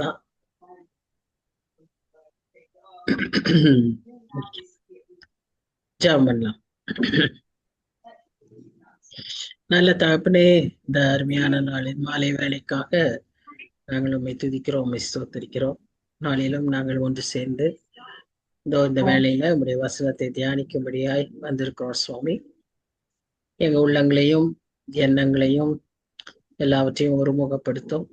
தான். ஜெபம் பண்ணலாம். நல்ல தகப்பனே, இந்த அருமையான நாளின் மாலை வேலைக்காக நாங்கள் உண்மை துதிக்கிறோம், உண்மை ஸ்தோத்தரிக்கிறோம். நாளிலும் நாங்கள் ஒன்று சேர்ந்து இந்த வேலையில உங்களுடைய வசனத்தை தியானிக்கும்படியாய் வந்திருக்கிறோம் சுவாமி. எங்க உள்ளங்களையும் எண்ணங்களையும் எல்லாவற்றையும் ஒருமுகப்படுத்தும்,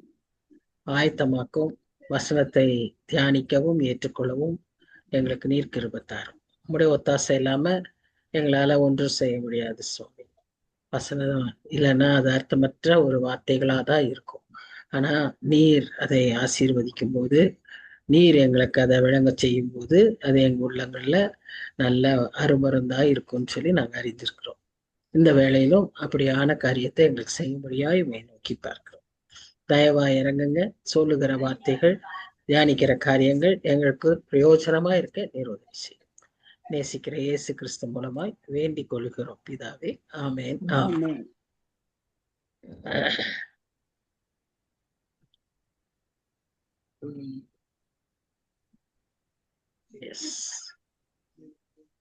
ஆயத்தமாக்கும், வசனத்தை தியானிக்கவும் ஏற்றுக்கொள்ளவும் எங்களுக்கு நீர் கிருபை தாரும். உங்களுடைய ஒத்தாசை இல்லாம எங்களால ஒன்றும் செய்ய முடியாது சுவாமி. வசனம் இல்லைன்னா அது அர்த்தமற்ற ஒரு வார்த்தைகளா தான் இருக்கும். ஆனா நீர் அதை ஆசீர்வதிக்கும் போது, நீர் எங்களுக்கு அதை விளங்க செய்யும் போது, அது எங்க உள்ளங்கள்ல நல்ல அருமருந்தா இருக்கும்னு சொல்லி நாங்க அறிந்திருக்கிறோம். இந்த வேளையிலும் அப்படியான காரியத்தை எங்களுக்கு செய்யும்படியாய் நோக்கி பார்க்கிறோம். தயவா இறங்குங்க. சொல்லுகிற வார்த்தைகள், தியானிக்கிற காரியங்கள் எங்களுக்கு பிரயோஜனமா இருக்க நீர் உதவி செய்யும். நேசிக்கிற இயேசு கிறிஸ்து மூலமாய் வேண்டிக் கொள்கிறோம் பிதாவே, ஆமேன். ஆமென்.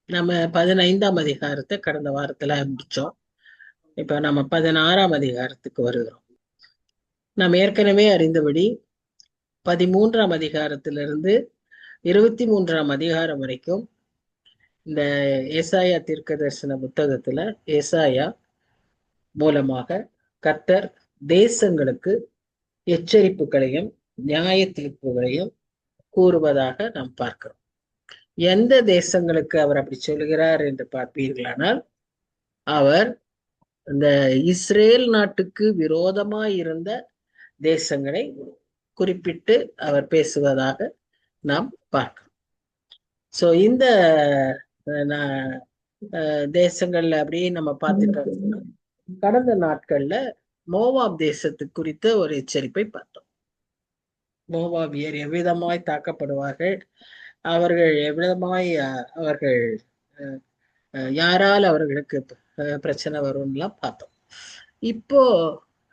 நம்ம 15ஆம் அதிகாரத்தை கடந்த வாரத்துல முடிச்சோம். இப்ப நம்ம 16ஆம் அதிகாரத்துக்கு வருகிறோம். நாம் ஏற்கனவே அறிந்தபடி 13ஆம் அதிகாரத்திலிருந்து 23ஆம் அதிகாரம் வரைக்கும் இந்த ஏசாயா தீர்க்க தரிசன புத்தகத்துல ஏசாயா மூலமாக கர்த்தர் தேசங்களுக்கு எச்சரிப்புகளையும் நியாய தீர்ப்புகளையும் கூறுவதாக நாம் பார்க்கிறோம். எந்த தேசங்களுக்கு அவர் அப்படி சொல்லுகிறார் என்று பார்ப்பீர்களானால், அவர் இந்த இஸ்ரேல் நாட்டுக்கு விரோதமாய் இருந்த தேசங்களை குறிப்பிட்டு அவர் பேசுவதாக நாம் பார்க்கிறோம். சோ இந்த தேசங்கள்ல அப்படியே நம்ம பார்த்துட்டோம்னா, கடந்த நாட்கள்ல மோவாப் தேசத்து குறித்த ஒரு எச்சரிப்பை பார்த்தோம். மோவாபியர் எவ்விதமாய் தாக்கப்படுவார்கள், அவர்கள் எவ்விதமாய் அவர்கள் யாரால் அவர்களுக்கு பிரச்சனை வரும்லாம் பார்த்தோம். இப்போ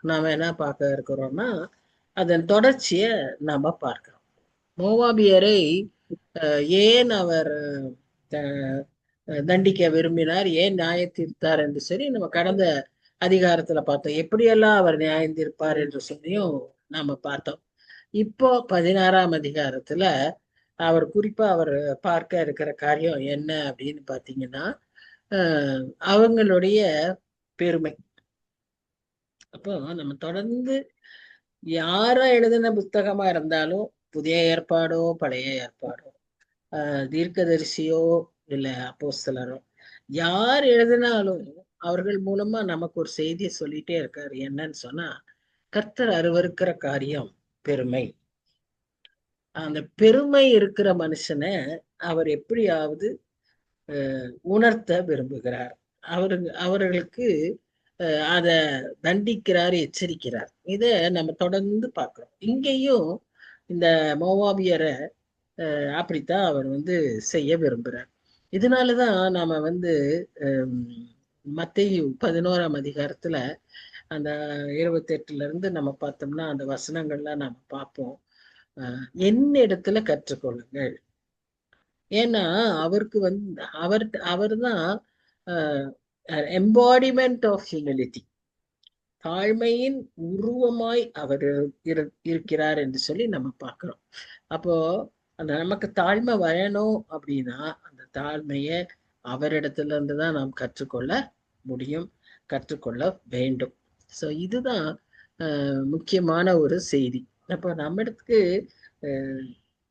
நாம என்ன பார்க்க இருக்கிறோம்னா, அதன் தொடர்ச்சிய நாம பார்க்கிறோம். மோவாபியரை ஏன் அவர் தண்டிக்க விரும்பினார், ஏன் நியாய தீர்த்தார் என்று சொல்லி நம்ம கடந்த அதிகாரத்துல பார்த்தோம். எப்படியெல்லாம் அவர் நியாயம் தீர்ப்பார் என்று சொல்லியும் நாம பார்த்தோம். இப்போ 16ஆம் அதிகாரத்துல அவர் குறிப்பா அவர் பார்க்க இருக்கிற காரியம் என்ன அப்படின்னு பாத்தீங்கன்னா, அவங்களுடைய பெருமை. அப்போ நம்ம தொடர்ந்து யாரா எழுதின புத்தகமா இருந்தாலும், புதிய ஏற்பாடோ பழைய ஏற்பாடோ, தீர்க்கதரிசியோ இல்ல அப்போஸ்தலரோ, யார் எழுதினாலும் அவர்கள் மூலமா நமக்கு ஒரு செய்தியை சொல்லிட்டே இருக்காரு. என்னன்னு சொன்னா, கர்த்தர் அருவருக்கிற காரியம் பெருமை. அந்த பெருமை இருக்கிற மனுஷனை அவர் எப்படியாவது உணர்த்த விரும்புகிறார். அவர்களுக்கு அத தண்டிக்கிறார், எச்சரிக்கிறார். இத நம்ம தொடர்ந்து பார்க்கிறோம். இங்கேயும் இந்த மோவாபியரை அப்படித்தான் அவர் செய்ய விரும்புறார். இதனாலதான் நாம மத்தேயு 11ஆம் அதிகாரத்துல அந்த 28ல இருந்து நம்ம பார்த்தோம்னா அந்த வசனங்கள்லாம் நாம பார்ப்போம். என்னிடத்துல கற்றுக்கொள்ளுங்கள். ஏன்னா அவருக்கு அவர் தான் எம்பாடிமெண்ட் ஆஃப் ஹியூமிலிட்டி, தாழ்மையின் உருவமாய் அவர் இருக்கிறார் என்று சொல்லி நம்ம பார்க்கிறோம். அப்போ அந்த நமக்கு தாழ்மை வரணும் அப்படின்னா அந்த தாழ்மைய அவரிடத்துல இருந்துதான் நாம் கற்றுக்கொள்ள முடியும், கற்றுக்கொள்ள வேண்டும். சோ இதுதான் முக்கியமான ஒரு செய்தி. அப்ப நம்மிடத்துக்கு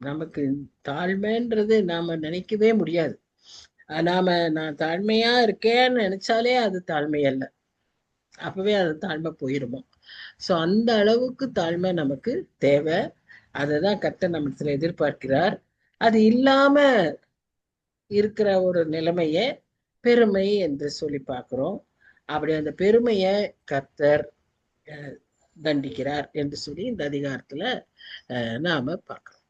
நமக்கு தாழ்மைன்றது நாம நினைக்கவே முடியாது. நான் தாழ்மையா இருக்கேன்னு நினைச்சாலே அது தாழ்மை அல்ல, அப்பவே அது தாழ்மை போயிருமோ. சோ அந்த அளவுக்கு தாழ்மை நமக்கு தேவை. அததான் கர்த்தர் நம்மிடத்துல எதிர்பார்க்கிறார். அது இல்லாம இருக்கிற ஒரு நிலைமைய பெருமை என்று சொல்லி பார்க்கிறோம். அப்படி அந்த பெருமைய கர்த்தர் தண்டிக்கிறார் என்று சொல்லி இந்த அதிகாரத்துல நாம பார்க்கிறோம்.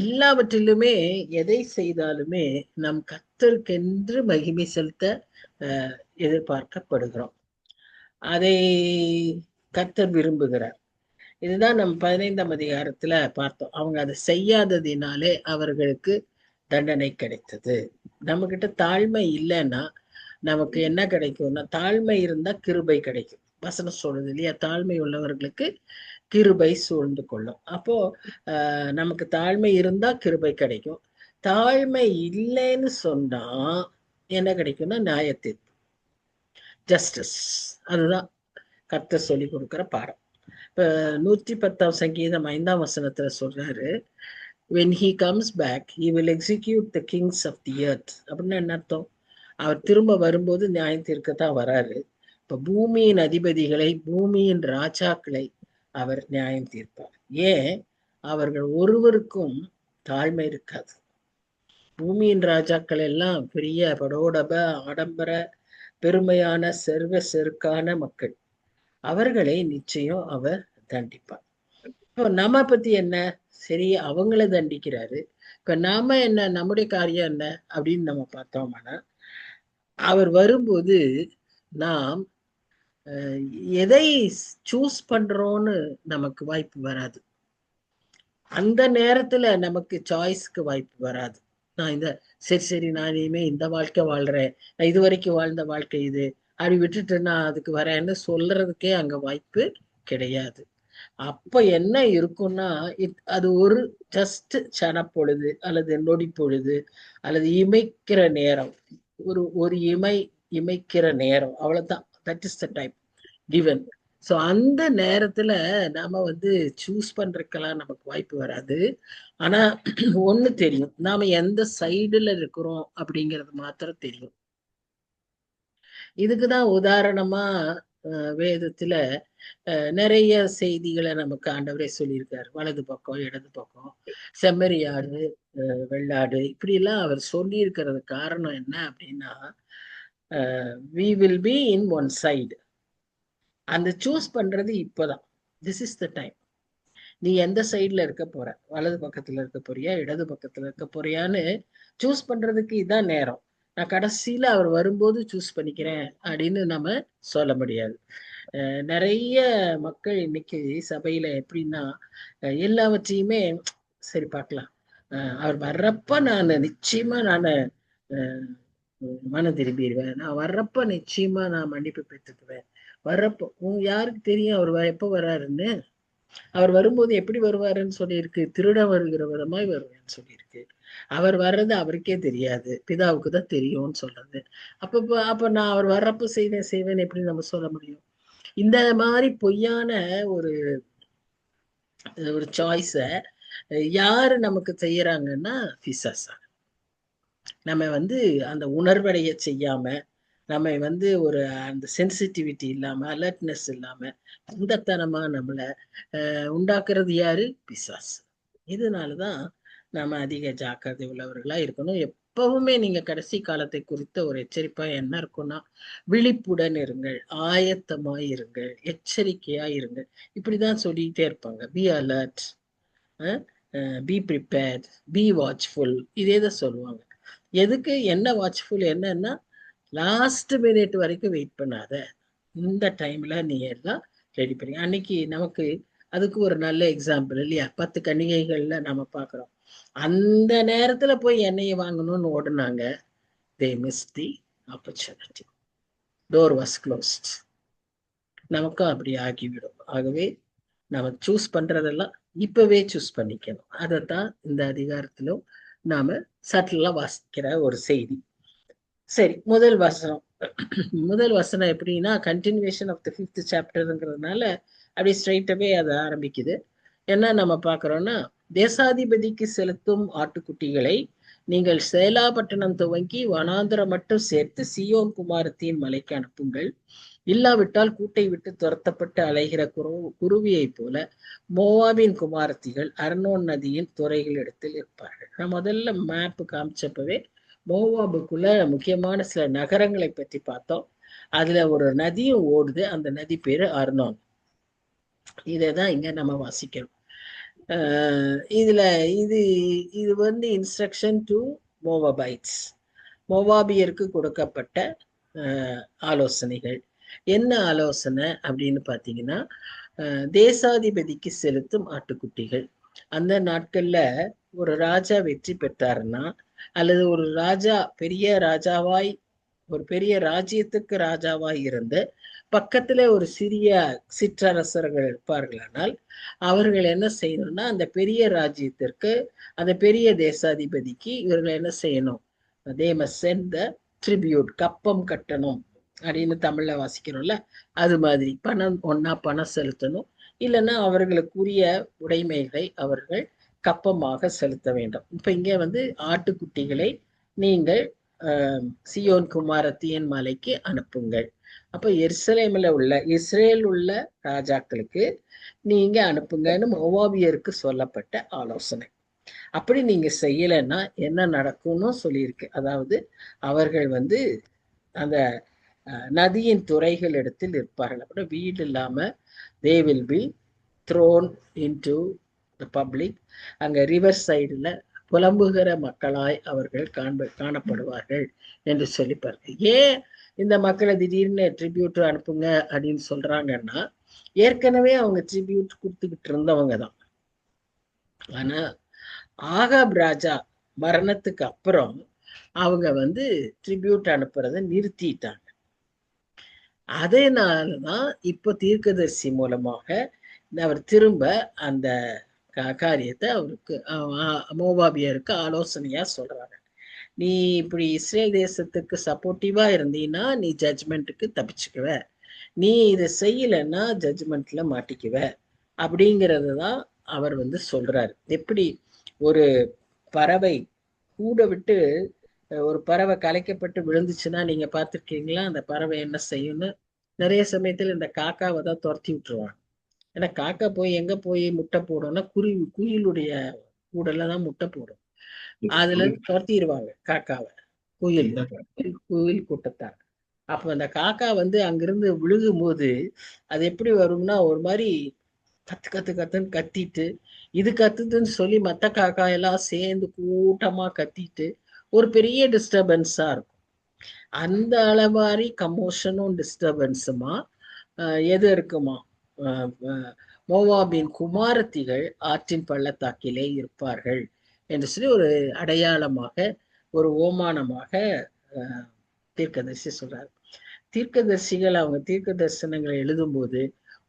எல்லாவற்றிலுமே எதை செய்தாலுமே நம் கர்த்தருக்கென்று மகிமை செலுத்த எதிர்பார்க்கப்படுகிறோம். அதை கர்த்தர் விரும்புகிறார். இதுதான் நம்ம 15ஆம் அதிகாரத்துல பார்த்தோம். அவங்க அதை செய்யாததினாலே அவர்களுக்கு தண்டனை கிடைத்தது. நம்ம கிட்ட தாழ்மை இல்லைன்னா நமக்கு என்ன கிடைக்கும்னா, தாழ்மை இருந்தா கிருபை கிடைக்கும். வசனம் சொல்லுது இல்லையா, தாழ்மை உள்ளவர்களுக்கு கிருபை சூழ்ந்து கொள்ளும். அப்போ நமக்கு தாழ்மை இருந்தா கிருபை கிடைக்கும். தாழ்மை இல்லைன்னு சொன்னா என்ன கிடைக்கும்னா நியாயத்தீர்ப்பு, ஜஸ்டிஸ். அதுதான் கர்த்தர் சொல்லி கொடுக்கிற பாடம். இப்ப 110ஆம் சங்கீதம் 5ஆம் வசனத்துல சொல்றாரு, when he comes back he will execute the kings of the earth. அப்படின்னு என்ன அர்த்தம்? அவர் திரும்ப வரும்போது நியாயம் தீர்க்கத்தான் வராரு. இப்ப பூமியின் அதிபதிகளை, பூமியின் ராஜாக்களை அவர் நியாயம் தீர்ப்பார். ஏன்? அவர்கள் ஒருவருக்கும் தாழ்மை இருக்காது. பூமியின் ராஜாக்கள் எல்லாம் பெரிய படோடப ஆடம்பர பெருமையான செல்வ செருக்கான மக்கள். அவர்களை நிச்சயம் அவர் தண்டிப்பார். இப்போ நம்ம பத்தி என்ன? சரி, அவங்கள தண்டிக்கிறாரு. இப்ப நாம என்ன, நம்முடைய காரியம் என்ன அப்படின்னு நம்ம பார்த்தோம்னா, அவர் வரும்போது நாம் எதை சூஸ் பண்றோம்னு நமக்கு வாய்ப்பு வராது. அந்த நேரத்துல நமக்கு சாய்ஸ்க்கு வாய்ப்பு வராது. நான் சரி நான் இனிமே இந்த வாழ்க்கை வாழ்றேன், நான் இது வரைக்கும் வாழ்ந்த வாழ்க்கை இது, அப்படி விட்டுட்டு நான் அதுக்கு வரேன்னு சொல்றதுக்கே அங்க வாய்ப்பு கிடையாது. அப்ப என்ன இருக்கும்னா, அது ஒரு ஜஸ்ட் சனப்பொழுது அல்லது நொடி பொழுது அல்லது இமைக்கிற நேரம், ஒரு இமைக்கிற நேரம், அவ்வளவுதான். That is the time given. So அந்த நேரத்துல நாம சூஸ் பண்றதுக்கெல்லாம் நமக்கு வாய்ப்பு வராது. ஆனா ஒண்ணு தெரியும், நாம எந்த சைடுல இருக்கிறோம் அப்படிங்கிறது மாத்திரம் தெரியும். இதுக்குதான் உதாரணமா வேதத்துல நிறைய செய்திகளை நமக்கு ஆண்டவரே சொல்லியிருக்காரு. வலது பக்கம், இடது பக்கம், செம்மறியாடு, வெள்ளாடு, இப்படி எல்லாம் அவர் சொல்லி இருக்கிறது காரணம் என்ன அப்படின்னா, we will be in one side. அந்த சூஸ் பண்றது இப்பதான். This is the time. நீ எந்த சைட்ல இருக்க போற, வலது பக்கத்துல இருக்க போறியா, இடது பக்கத்துல இருக்க போறியான்னு சூஸ் பண்றதுக்கு இதான் நேரம். நான் கடைசியில அவர் வரும்போது சூஸ் பண்ணிக்கிறேன் அப்படின்னு நம்ம சொல்ல முடியாது. நிறைய மக்கள் இன்னைக்கு சபையில எப்படின்னா, எல்லாவற்றையுமே சரி பார்க்கலாம், அவர் வர்றப்ப நான் நிச்சயமா நான் மனம் திரும்பிடுவேன், நான் வர்றப்ப நிச்சயமா நான் மன்னிப்பு பெற்றுக்குவேன், வர்றப்போ யாருக்கு தெரியும் அவர் எப்ப வர்றாருன்னு. அவர் வரும்போது எப்படி வருவாருன்னு சொல்லியிருக்கு, திருட வருகிற விதமாய் வருவேன்னு சொல்லியிருக்கு. அவர் வர்றது அவருக்கே தெரியாது, பிதாவுக்கு தான் தெரியும்னு சொல்றது. அப்ப நான் அவர் வர்றப்ப செய்வேன் எப்படி நம்ம சொல்ல முடியும்? இந்த மாதிரி பொய்யான ஒரு ஒரு சாய்ஸ யாரு நமக்கு செய்யறாங்கன்னா பிசாசா. நம்ம அந்த உணர்வடைய செய்யாம, நம்ம ஒரு அந்த சென்சிட்டிவிட்டி இல்லாம, அலர்ட்னஸ் இல்லாம, அந்தத்தனமா நம்மள உண்டாக்குறது யாரு? பிசாசு. இதனாலதான் நம்ம அதிக ஜாக்கிரதை உள்ளவர்களா இருக்கணும். எப்பவுமே நீங்க கடைசி காலத்தை குறித்த ஒரு எச்சரிப்பா என்ன இருக்கும்னா, விழிப்புடன் இருங்கள், ஆயத்தமாய் இருங்கள், எச்சரிக்கையா இருங்கள், இப்படிதான் சொல்லிட்டே இருப்பாங்க. Be alert, be prepared, B watchful, இதே தான் சொல்லுவாங்க. எதுக்கு என்ன வாட்ச்ஃபுல்? என்னன்னா, லாஸ்ட் மினிட் வரைக்கும் வெயிட் பண்ணாத, இந்த டைம்ல நீ எல்லாம் ரெடி பண்ணி. அன்னைக்கு நமக்கு அதுக்கு ஒரு நல்ல எக்ஸாம்பிள் இல்லையா, 10 கன்னிகைகள்ல நம்ம பாக்குறோம். அந்த நேரத்துல போய் எண்ணெயை வாங்கணும்னு ஓடுனாங்க. they missed the opportunity. door was closed. நமக்கும் அப்படி ஆகிவிடும். ஆகவே நம்ம சூஸ் பண்றதெல்லாம் இப்பவே சூஸ் பண்ணிக்கணும். அதைத்தான் இந்த அதிகாரத்திலும் நாம சட்டிலா வாசிக்கிற ஒரு செய்தி. சரி, முதல் வசனம் எப்படின்னா, கண்டினியூவேஷன் ஆஃப் த 5th சாப்டர்ங்கிறதுனால அப்படியே ஸ்ட்ரைட்டாவே அது ஆரம்பிக்குது. என்ன நம்ம பாக்குறோம்னா, தேசாதிபதிக்கு செலுத்தும் ஆட்டுக்குட்டிகளை நீங்கள் சேலாபட்டணம் துவங்கி வனாந்திரம் மட்டும் சேர்த்து சியோன் குமாரத்தின் மலைக்கு அனுப்புங்கள். இல்லாவிட்டால் கூட்டை விட்டு துரத்தப்பட்டு அலைகிற குருவியை போல மோவாபின் குமாரத்திகள் அர்னோன் நதியின் துறைகள் இடத்தில் இருப்பார்கள். நான் முதல்ல மேப்பு காமிச்சப்பவே மோவாபுக்குள்ள முக்கியமான சில நகரங்களை பற்றி பார்த்தோம். அதுல ஒரு நதியும் ஓடுது, அந்த நதி பேரு அர்னோன். இதைதான் இங்க நம்ம வாசிக்கிறோம். இதுல இது இன்ஸ்ட்ரக்ஷன் டு மோவாபைட்ஸ், மோவாபியருக்கு கொடுக்கப்பட்ட ஆலோசனைகள். என்ன ஆலோசனை அப்படின்னு பாத்தீங்கன்னா, தேசாதிபதிக்கு செலுத்தும் ஆட்டுக்குட்டிகள். அந்த நாட்கள்ல ஒரு ராஜா வெற்றி பெற்றாருன்னா, அல்லது ஒரு ராஜா பெரிய ராஜாவாய், ஒரு பெரிய ராஜ்யத்துக்கு ராஜாவாய் இருந்து பக்கத்துல ஒரு சிறிய சிற்றரசர்கள் இருப்பார்களானால், அவர்கள் என்ன செய்யணும்னா, அந்த பெரிய ராஜ்யத்திற்கு, அந்த பெரிய தேசாதிபதிக்கு இவர்கள் என்ன செய்யணும்? They must send the tribute, கப்பம் கட்டணும் அப்படின்னு தமிழ்ல வாசிக்கிறோம்ல, அது மாதிரி பணம் செலுத்தணும். இல்லைன்னா அவர்களுக்குரிய உடைமைகளை அவர்கள் கப்பமாக செலுத்த வேண்டும். இப்ப இங்க வந்து ஆட்டுக்குட்டிகளை நீங்கள் சியோன் குமாரத்தியின் மலைக்கு அனுப்புங்கள். அப்ப எருசலேமில் உள்ள இஸ்ரேல் உள்ள ராஜாக்களுக்கு நீங்க அனுப்புங்கன்னு மோவாபியருக்கு சொல்லப்பட்ட ஆலோசனை. அப்படி நீங்க செய்யலைன்னா என்ன நடக்கும்னு சொல்லியிருக்கு. அதாவது அவர்கள் வந்து அந்த நதியின் துறைகள் இடத்தில் இருப்பார்கள். அப்புறம் வீடு இல்லாம they will be thrown into the public. அங்க ரிவர் சைடுல புலம்புகிற மக்களாய் அவர்கள் காணப்படுவார்கள் என்று சொல்லி பாருங்க. ஏன் இந்த மக்களை திடீர்னு ட்ரிபியூட் அனுப்புங்க அப்படின்னு சொல்றாங்கன்னா, ஏற்கனவே அவங்க ட்ரிபியூட் கொடுத்துக்கிட்டு இருந்தவங்க தான். ஆனா ஆகாப் ராஜா மரணத்துக்கு அப்புறம் அவங்க வந்து ட்ரிபியூட் அனுப்புறதை நிறுத்திட்டாங்க. அதனாலதான் இப்போ தீர்க்கதரிசி மூலமாக அவர் திரும்ப அந்த காரியத்தை அவருக்கு மோவாபியருக்கு ஆலோசனையா சொல்றாங்க. நீ இப்படி இஸ்ரேல் தேசத்துக்கு சப்போர்ட்டிவா இருந்தீன்னா நீ ஜட்ஜ்மெண்ட்டுக்கு தப்பிச்சுக்குவ, நீ இதை செய்யலைன்னா ஜட்ஜ்மெண்ட்ல மாட்டிக்குவ அப்படிங்கிறது தான் அவர் வந்து சொல்றாரு. எப்படி ஒரு பறவை கூட விட்டு ஒரு பறவை கலைக்கப்பட்டு விழுந்துச்சுன்னா நீங்க பார்த்துருக்கீங்களா? அந்த பறவை என்ன செய்யும்னு? நிறைய சமயத்துல இந்த காக்காவை தான் துரத்தி விட்டுருவாங்க. ஏன்னா காக்கா போய் எங்க போய் முட்டை போடும்னா குயிலுடைய கூடல தான் முட்டை போடும். அதுல துரத்திடுவாங்க காக்காவை, குயில் கூட்டத்தார். அப்ப அந்த காக்கா வந்து அங்கிருந்து விழுகும் போது அது எப்படி வரும்னா ஒரு மாதிரி கத்து கத்து கத்துன்னு கத்திட்டு, இது கத்துதுன்னு சொல்லி மத்த காக்கா எல்லாம் சேர்ந்து கூட்டமா கத்திட்டு ஒரு பெரிய டிஸ்டர்பன்ஸா இருக்கும். அந்த அளவாரி கமோஷனும் டிஸ்டர்பன்ஸுமா எது இருக்குமா? மோவாபின் குமாரத்திகள் ஆற்றின் பள்ளத்தாக்கிலே இருப்பார்கள் என்று சொல்லி ஒரு அடையாளமாக, ஒரு ஓமானமாக தீர்க்கதரிசி சொல்றாரு. தீர்க்கதரிசிகள் அவங்க தீர்க்க தரிசனங்களை எழுதும்போது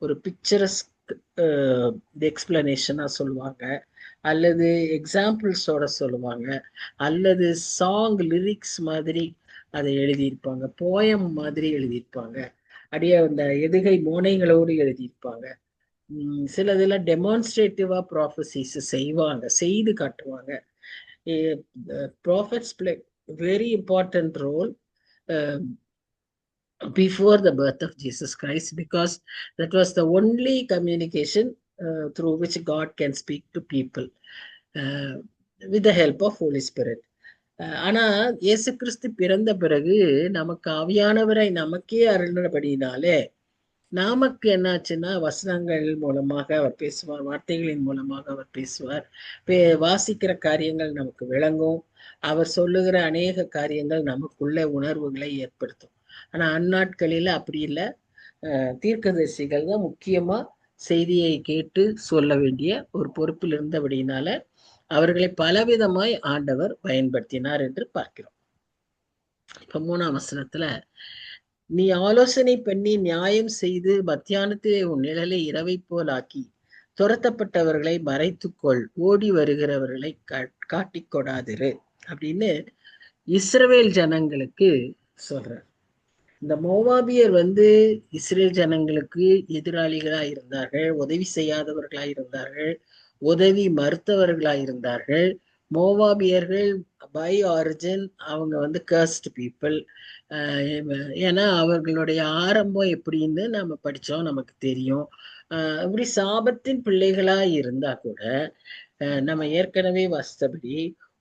ஒரு பிக்சரஸ்க் எக்ஸ்பிளனேஷனா சொல்லுவாங்க, அல்லது எக்ஸாம்பிள்ஸோட சொல்லுவாங்க, அல்லது சாங் லிரிக்ஸ் மாதிரி அதை எழுதியிருப்பாங்க, போயம் மாதிரி எழுதியிருப்பாங்க, அப்படியே அந்த எதுகை மோனைகளோடு எழுதியிருப்பாங்க. சிலதுல டெமான்ஸ்ட்ரேட்டிவா ப்ராஃபசிஸ் செய்வாங்க, செய்து காட்டுவாங்க. Prophets play very important role before the birth of Jesus Christ, because that was the only communication through which God can speak to people with the help of Holy Spirit. ஆனா இயேசு கிறிஸ்து பிறந்த பிறகு நமக்கு ஆவியானவரை நமக்கே அருளினபடினாலே நமக்கு என்னாச்சுன்னா வசனங்கள் மூலமாக அவர் பேசுவார், வார்த்தைகளின் மூலமாக அவர் பேசுவார், வாசிக்கிற காரியங்கள் நமக்கு விளங்கும், அவர் சொல்லுகிற அநேக காரியங்கள் நமக்குள்ள உணர்வுகளை ஏற்படுத்தும். ஆனா அந்நாட்களில அப்படி இல்லை. தீர்க்கதரிசிகள் தான் முக்கியமா செய்தியை கேட்டு சொல்ல வேண்டிய ஒரு பொறுப்பில் இருந்தபடினால அவர்களை பலவிதமாய் ஆண்டவர் பயன்படுத்தினார் என்று பார்க்கிறோம். இப்ப 3ஆம் வசனத்துல, நீ ஆலோசனை பண்ணி நியாயம் செய்து மத்தியானத்திலே உன் நிழலை இரவை போல் ஆக்கி துரத்தப்பட்டவர்களை மறைத்துக்கொள், ஓடி வருகிறவர்களை காட்டிக்கொடாதிரு அப்படின்னு இஸ்ரவேல் ஜனங்களுக்கு சொல்றார். இந்த மோவாபியர் வந்து இஸ்ரேல் ஜனங்களுக்கு எதிராளிகளாய் இருந்தார்கள், உதவி செய்யாதவர்களாய் இருந்தார்கள், உதவி மறுத்தவர்களாய் இருந்தார்கள். மோவாபியர்கள் பை ஆரிஜின் அவங்க வந்து கர்ஸ்ட் பீப்புள். ஏன்னா அவர்களுடைய ஆரம்பம் எப்படின்னு நம்ம படித்தோம், நமக்கு தெரியும். இப்படி சாபத்தின் பிள்ளைகளாய் இருந்தா கூட நம்ம ஏற்கனவே வாசித்தபடி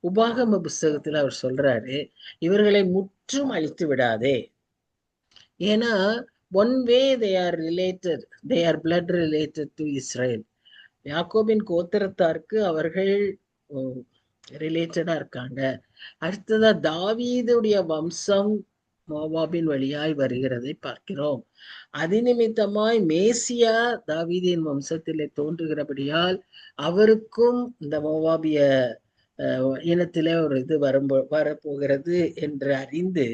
உபாகம புஸ்தகத்துல அவர் சொல்றாரு, இவர்களை முற்றும் அழித்து விடாதே. ஏன்னா one way they are related, they are blood related to Israel. யாக்கோபின் கோத்திரத்தாருக்கு அவர்கள் ரிலேட்டடா இருக்காங்க. அடுத்ததா தாவீதுடைய வம்சம் மோவாபின் வழியாய் வருகிறதை பார்க்கிறோம். அதிநிமித்தமாய் மேசியா தாவீதின் வம்சத்திலே தோன்றுகிறபடியால் அவருக்கும் இந்த மோவாபிய இனத்திலே ஒரு இது வரப்போகிறது என்று அறிந்து,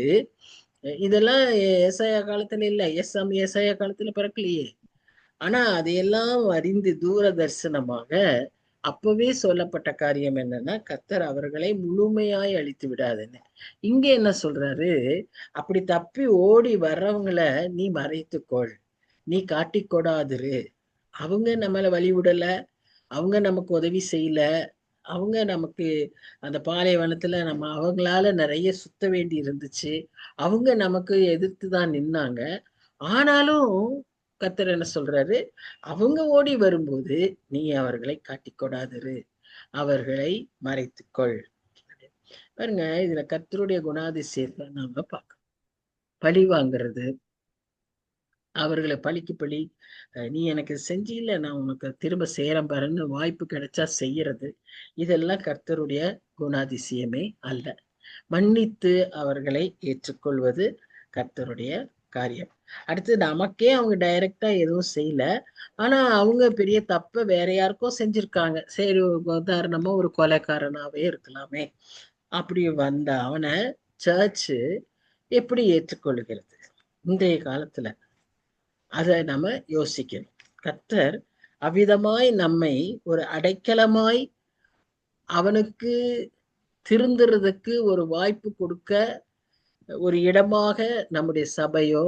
இதெல்லாம் ஏசாயா காலத்துல இல்ல, ஏசாயா காலத்துல பிறக்கலையே. ஆனா அதையெல்லாம் அறிந்து தூர தரிசனமாக அப்பவே சொல்லப்பட்ட காரியம் என்னன்னா, கர்த்தர் அவர்களை முழுமையாய் அழித்து விடாதுன்னு. இங்க என்ன சொல்றாரு, அப்படி தப்பி ஓடி வர்றவங்கள நீ மறைத்துக்கொள், நீ காட்டிக்கொடாதிரு. அவங்க நம்மள வழி விடல, அவங்க நமக்கு உதவி செய்யல, அவங்க நமக்கு அந்த பாலைவனத்துல நம்ம அவங்களால நிறைய சுத்த வேண்டி இருந்துச்சு, அவங்க நமக்கு எதிர்த்து தான் நின்னாங்க. ஆனாலும் கர்த்தர் என்ன சொல்றாரு, அவங்க ஓடி வரும்போது நீ அவர்களை காட்டிக்கொடாதிரு, அவர்களை மறைத்துக்கொள். பாருங்க, இதுல கர்த்தருடைய குணாதிசயத்தை நாம பார்க்கணும். பழி வாங்குறது, அவர்களை பழிக்கு பழி, நீ எனக்கு செஞ்சில, நான் உனக்கு திரும்ப சேரம் பாருன்னு வாய்ப்பு கிடைச்சா செய்யறது, இதெல்லாம் கர்த்தருடைய குணாதிசயமே அல்ல. மன்னித்து அவர்களை ஏற்றுக்கொள்வது கர்த்தருடைய காரியம். அடுத்து நமக்கே அவங்க டைரக்டா எதுவும் செய்யல, ஆனா அவங்க பெரிய தப்ப வேற யாருக்கும் செஞ்சிருக்காங்க. சரி, உதாரணமா ஒரு கொலைக்காரனாவே இருக்கலாமே, அப்படி வந்த அவனை சர்ச்சு எப்படி ஏற்றுக்கொள்கிறது இன்றைய காலத்துல? அதை நம்ம யோசிக்கணும். கர்த்தர் அவ்விதமாய் நம்மை ஒரு அடைக்கலமாய் அவனுக்கு திருந்துறதுக்கு ஒரு வாய்ப்பு கொடுக்க, ஒரு இடமாக நம்முடைய சபையோ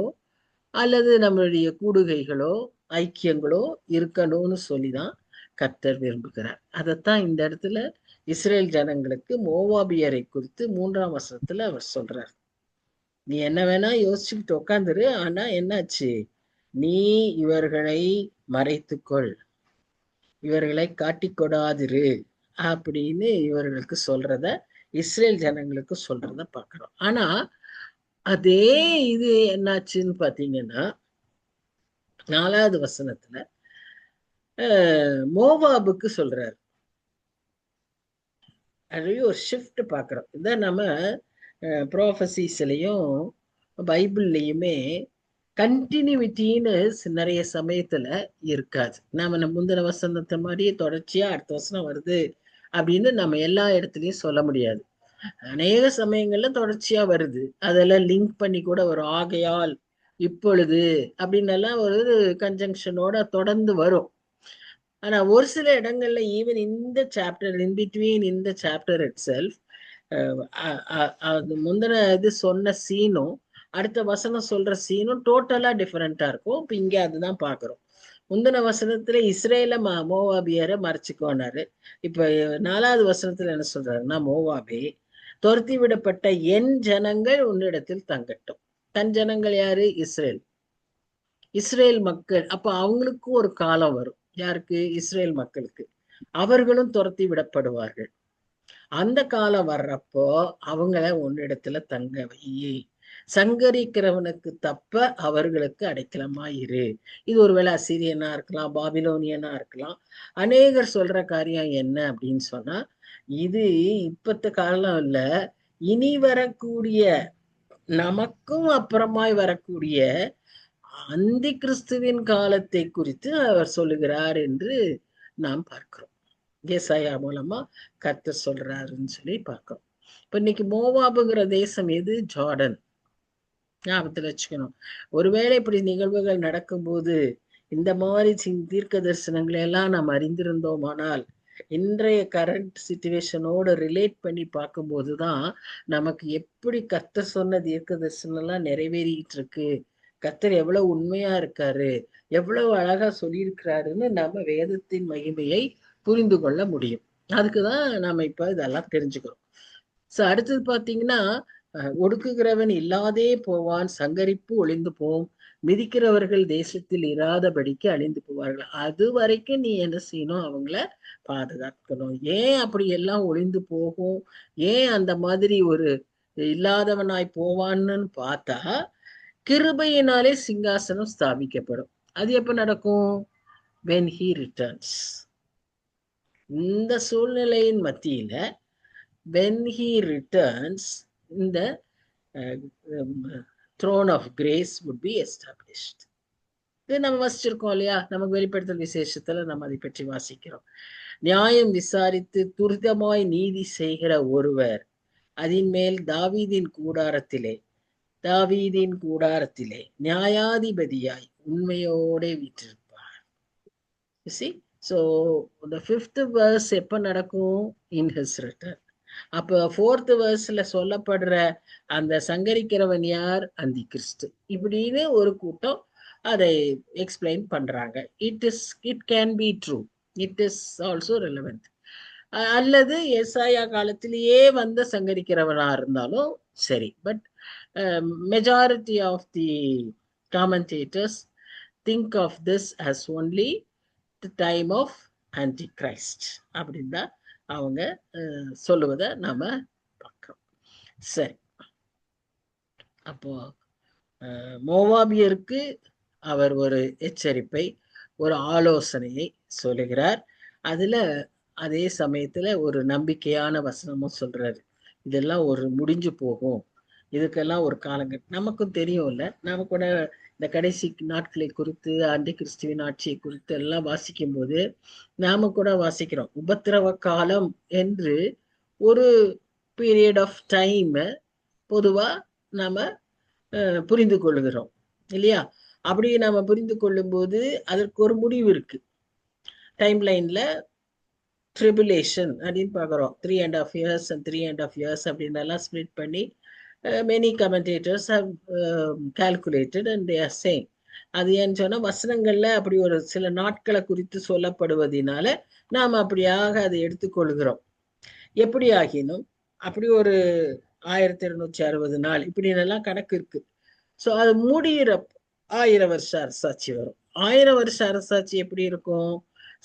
அல்லது நம்மளுடைய கூடுகைகளோ ஐக்கியங்களோ இருக்கணும்னு சொல்லிதான் கர்த்தர் விரும்புகிறார். அதைத்தான் இந்த இடத்துல இஸ்ரேல் ஜனங்களுக்கு மோவாபியரை குறித்து 3ஆம் வசனத்துல அவர் சொல்றார். நீ என்ன வேணா யோசிச்சுக்கிட்டு உட்காந்துரு, ஆனா என்னாச்சு, நீ இவர்களை மறைத்துக்கொள், இவர்களை காட்டிக்கொடாதிரு அப்படின்னு இவர்களுக்கு சொல்றத, இஸ்ரேல் ஜனங்களுக்கு சொல்றத பார்க்கிறோம். ஆனா அதே இது என்னாச்சுன்னு பாத்தீங்கன்னா, 4வது வசனத்துல மோவாபுக்கு சொல்றாரு. அதுவே ஒரு ஷிஃப்ட் பார்க்குறோம். இதான் நம்ம ப்ராஃபசிஸ்லையும் பைபிள்லையுமே கண்டினியூட்டின்னு நிறைய சமயத்துல இருக்காது. நம்ம முந்தின வசனத்தை மாதிரியே தொடர்ச்சியா அடுத்த வசனம் வருது அப்படின்னு நம்ம எல்லா இடத்துலையும் சொல்ல முடியாது. அநேக சமயங்கள்ல தொடர்ச்சியா வருது, அதெல்லாம் லிங்க் பண்ணி கூட வரும். ஆகையால், இப்பொழுது அப்படின்னு எல்லாம் ஒரு கன்ஜங்ஷனோட தொடர்ந்து வரும். ஆனா ஒரு சில இடங்கள்ல ஈவன் இந்த சாப்டர் இன் பிட்வீன் இந்த சாப்டர் இட் செல்ஃப், அது முந்தின இது சொன்ன சீனும் அடுத்த வசனம் சொல்ற சீனும் டோட்டலா டிஃபரெண்டா இருக்கும். இப்ப இங்க அதுதான் பாக்குறோம். முந்தின வசனத்துல இஸ்ரேல மோவாபியரை மறைச்சுக்கோனாரு. இப்ப 4வது வசனத்துல என்ன சொல்றாருன்னா, மோவாபே, துரத்தி விடப்பட்ட என் ஜனங்கள் உன்னிடத்தில் தங்கட்டும். தன் ஜனங்கள் யாரு? இஸ்ரேல். இஸ்ரேல் மக்கள். அப்ப அவங்களுக்கும் ஒரு காலம் வரும். யாருக்கு? இஸ்ரேல் மக்களுக்கு. அவர்களும் துரத்தி விடப்படுவார்கள். அந்த காலம் வர்றப்போ அவங்கள உன்னிடத்துல தங்க வை, சங்கரிக்கிறவனுக்கு தப்ப அவர்களுக்கு அடைக்கலமா இரு. இது ஒருவேளை அசீரியனா இருக்கலாம், பாபிலோனியனா இருக்கலாம். அநேகர் சொல்ற காரியம் என்ன அப்படின்னு சொன்னா, இது இப்பத்த காலம் இல்ல, இனி வரக்கூடிய, நமக்கும் அப்புறமாய் வரக்கூடிய அந்தி கிறிஸ்துவின் காலத்தை குறித்து அவர் சொல்லுகிறார் என்று நாம் பார்க்கிறோம். ஏசாயா மூலமா கர்த்தர் சொல்றாருன்னு சொல்லி பார்க்கிறோம். இப்ப இன்னைக்கு மோவாபுங்கிற தேசம் எது? ஜார்டன். ஞாபகத்துல வச்சுக்கணும். ஒருவேளை இப்படி நிகழ்வுகள் நடக்கும்போது இந்த மாதிரி தீர்க்க தரிசனங்களை எல்லாம் நாம் அறிந்திருந்தோமானால், இன்றைய கரண்ட் சிச்சுவேஷனோட ரிலேட் பண்ணி பார்க்கும்போதுதான் நமக்கு எப்படி கர்த்தர் சொன்ன தீர்க்க தரிசனம் எல்லாம் நிறைவேறிட்டு இருக்கு, கர்த்தர் எவ்வளவு உண்மையா இருக்காரு, எவ்வளவு அழகா சொல்லியிருக்கிறாருன்னு நம்ம வேதத்தின் மகிமையை புரிந்து கொள்ள முடியும். அதுக்குதான் நாம இப்ப இதெல்லாம் தெரிஞ்சுக்கிறோம். அடுத்தது பாத்தீங்கன்னா, ஒடுக்குகிறவன் இல்லாதே போவான், சங்கரிப்பு ஒளிந்து போம், மிதிக்கிறவர்கள் தேசத்தில் இராதபடிக்கு அழிந்து போவார்கள். அது வரைக்கும் நீ என்ன செய்யணும்? அவங்கள பாதுகாக்கணும். ஏன் அப்படி எல்லாம் ஒளிந்து போகும், ஏன் அந்த மாதிரி ஒரு இல்லாதவனாய் போவான்னு பார்த்தா, கிருபையினாலே சிங்காசனம் ஸ்தாபிக்கப்படும். அது எப்ப நடக்கும்? when he returns. இந்த சூழ்நிலையின் மத்தியில when he returns, இந்த throne of grace would be established. இது நம்ம வாசிச்சிருக்கோம் இல்லையா? நமக்கு வெளிப்படுத்தல் விசேஷத்துல நம்ம அதை பற்றி வாசிக்கிறோம். நியாயம் விசாரித்து துரிதமாய் நீதி செய்கிற ஒருவர் அதன் மேல் தாவீதின் கூடாரத்திலே நியாயாதிபதியாய் உண்மையோட வீற்றிருப்பார். You see? So the 5th verse எப்ப நடக்கும்? In his return. அப்ப 4th verseல சொல்லப்படுற அந்த சங்கரிக்கிறவன் யார்? அந்தி கிறிஸ்து. இப்படின்னு ஒரு கூட்டம் அதை எக்ஸ்பிளைன் பண்றாங்க. It can be true, it is also relevant. அல்லது எசாயா காலத்திலேயே வந்த சங்கரிக்கிறவனா இருந்தாலும் சரி. But majority of the commentators think of this as only the time of Antichrist அப்படின்னு தான் அவங்க சொல்லுவதை நாம பார்க்கிறோம். சரி, அப்போ மோவாபியருக்கு அவர் ஒரு எச்சரிப்பை, ஒரு ஆலோசனையை சொல்லுகிறார். அதுல அதே சமயத்துல ஒரு நம்பிக்கையான வசனமும் சொல்றாரு. இதெல்லாம் ஒரு முடிஞ்சு போகும், இதுக்கெல்லாம் ஒரு காலங்கட் நமக்கும் தெரியும்ல. நாம கூட இந்த கடைசி நாட்களை குறித்து, ஆண்டி கிறிஸ்துவின் ஆட்சியை குறித்து எல்லாம் வாசிக்கும் போது நாம கூட வாசிக்கிறோம். உபத்திரவ காலம் என்று ஒரு பீரியட் ஆஃப் டைம் பொதுவா நாம புரிந்து கொள்ளுகிறோம் இல்லையா? அப்படி நாம புரிந்து கொள்ளும் போது அதற்கு ஒரு முடிவு இருக்கு. டைம் லைன்ல ட்ரிபுலேஷன் அப்படின்னு பாக்குறோம். 3.5 years and 3.5 years அப்படின்னு எல்லாம் ஸ்பிளிட் பண்ணி many commentators have calculated and they are saying, அது ஏன்னு சொன்னா வசனங்கள்ல அப்படி ஒரு சில நாட்களை குறித்து சொல்லப்படுவதனால நாம் அப்படியாக அதை எடுத்துக்கொள்கிறோம். எப்படி ஆகினும் அப்படி ஒரு 1260 நாள் இப்படின்னு எல்லாம் கணக்கு இருக்கு. ஸோ அது முடிகிற 1000 வருஷ அரசாட்சி வரும். 1000 வருஷ அரசாட்சி எப்படி இருக்கும்?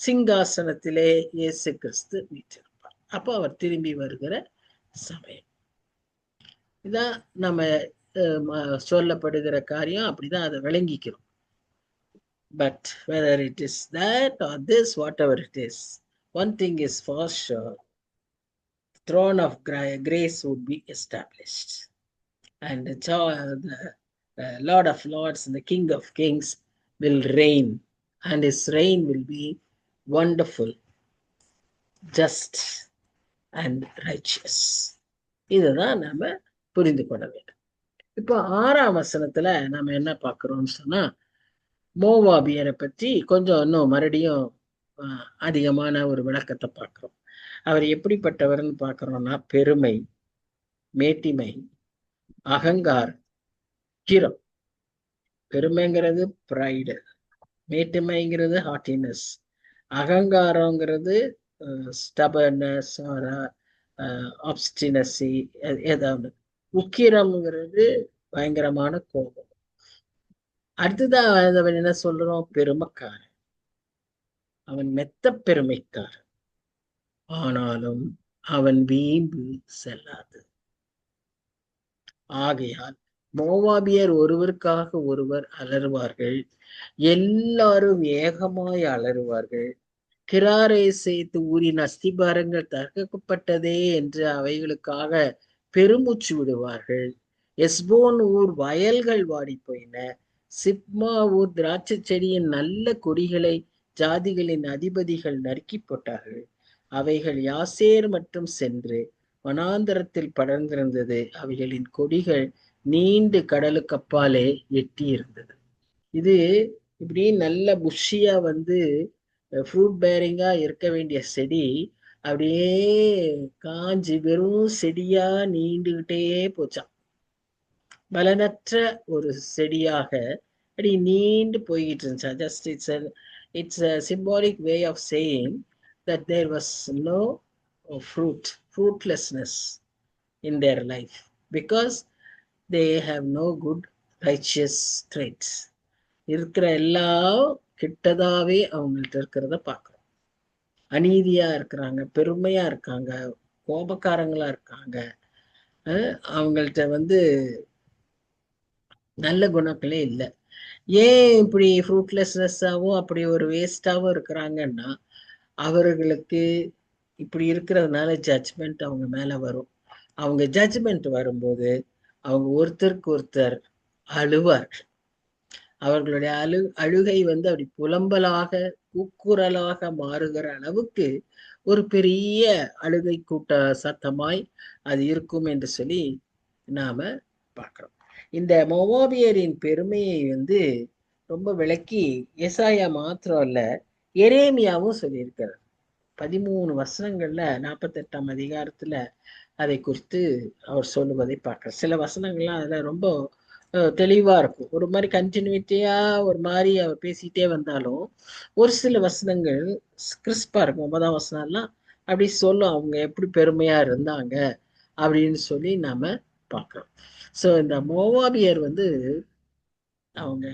சிங்காசனத்திலே இயேசு கிறிஸ்து வீற்றிருப்பார். அப்போ அவர் திரும்பி வருகிற சமயம். இதான் நம்ம சொல்லப்படுகிற காரியம். அப்படிதான் அதை விளங்கிக்கிறோம். But whether it is that or this, whatever it is, one thing is for sure, the throne of grace would be established, and the Lord of Lords and the King of Kings will reign, and his reign will be wonderful, just and righteous. இதுதான் நம்ம புரிந்து கொள்ள வேண்டும். இப்போ 6ஆம் வசனத்துல நம்ம என்ன பார்க்கிறோம்னு சொன்னா, மோவாபியரை பற்றி கொஞ்சம் இன்னும் மறுபடியும் அதிகமான ஒரு விளக்கத்தை பார்க்கிறோம். அவர் எப்படிப்பட்டவர்னு பார்க்கிறோம்னா, பெருமை, மேட்டிமை, அகங்காரம், கிரம். பெருமைங்கிறது ப்ரைடு, மேட்டிமைங்கிறது ஹாட்டினஸ், அகங்காரங்கிறது ஸ்டபர்னஸ் ஆர் ஆப்ஸ்டினசி, ஏதாவது. உக்கிரம்ங்கிறது பயங்கரமான கோபம். அடுத்ததான் அவன் என்ன சொல்றோம்? பெருமைக்காரன். அவன் மெத்த பெருமைக்காரன், ஆனாலும் அவன் வீம்பு செல்லாது. ஆகையால் மோவாபியர் ஒருவருக்காக ஒருவர் அலறுவார்கள், எல்லாரும் ஏகமாய் அலறுவார்கள். கிராரை சேர்த்து ஊரின் அஸ்திபாரங்கள் தகர்க்கப்பட்டதே என்று அவைகளுக்காக பெருமூச்சு விடுவார்கள். எஸ்போன் ஊர் வயல்கள் வாடி போயின. சிப்மா ஊர் திராட்சை செடியின் நல்ல கொடிகளை ஜாதிகளின் அதிபதிகள் நறுக்கி போட்டார்கள். அவைகள் யாசேர் மட்டும் சென்று வனாந்தரத்தில் படர்ந்திருந்தது. அவைகளின் கொடிகள் நீண்டு கடலுக்கு அப்பாலே எட்டி இருந்தது. இது இப்படி நல்ல புஷ்ஷியா ஃப்ரூட் பேரிங்கா இருக்க வேண்டிய செடி அப்படியே காஞ்சி வெறும் செடியா நீண்டுகிட்டே போச்சான். பலனற்ற ஒரு செடியாக அப்படி நீண்டு போய்கிட்டு இருந்துச்சா. Just it's a symbolic way of saying that there was no fruitlessness in their life because they have no good righteous traits. இருக்கிற எல்லாம் கிட்டதாவே அவங்கள்ட்ட இருக்கிறத பார்க்கிறோம். அநீதியா இருக்கிறாங்க, பெருமையா இருக்காங்க, கோபக்காரங்களா இருக்காங்க. அவங்கள்ட்ட நல்ல குணங்களே இல்லை. ஏன் இப்படி ஃப்ரூட்லெஸ்னஸாவும் அப்படி ஒரு வேஸ்டாவும் இருக்கிறாங்கன்னா, அவர்களுக்கு இப்படி இருக்கிறதுனால ஜட்ஜ்மெண்ட் அவங்க மேல வரும். அவங்க ஜட்ஜ்மெண்ட் வரும்போது அவங்க ஒருத்தருக்கு ஒருத்தர் அழுவார். அவர்களுடைய அழுகை வந்து அப்படி புலம்பலாக கூக்குரலாக மாறுகிற அளவுக்கு ஒரு பெரிய அழுகை கூட்ட சத்தமாய் அது இருக்கும் என்று சொல்லி நாம பார்க்கிறோம். இந்த மோவாபியரின் பெருமையை வந்து ரொம்ப விளக்கி எசாயா மாத்திரம் இல்ல, எரேமியாவும் சொல்லியிருக்கிறார். 13 வசனங்கள்ல 48ஆம் அதிகாரத்துல அதை குறித்து அவர் சொல்லுவதை பார்க்கிறோம். சில வசனங்கள்லாம் அதுல ரொம்ப தெளிவா இருக்கும். ஒரு மாதிரி கண்டினியூட்டியா ஒரு மாதிரி அவர் பேசிட்டே வந்தாலும் ஒரு சில வசனங்கள் கிறிஸ்பா இருக்கும். 9ஆம் வசனம்லாம் அப்படி சொல்லும் அவங்க எப்படி பெருமையா இருந்தாங்க அப்படின்னு சொல்லி நாம பார்க்கிறோம். ஸோ இந்த மோவாபியர் வந்து அவங்க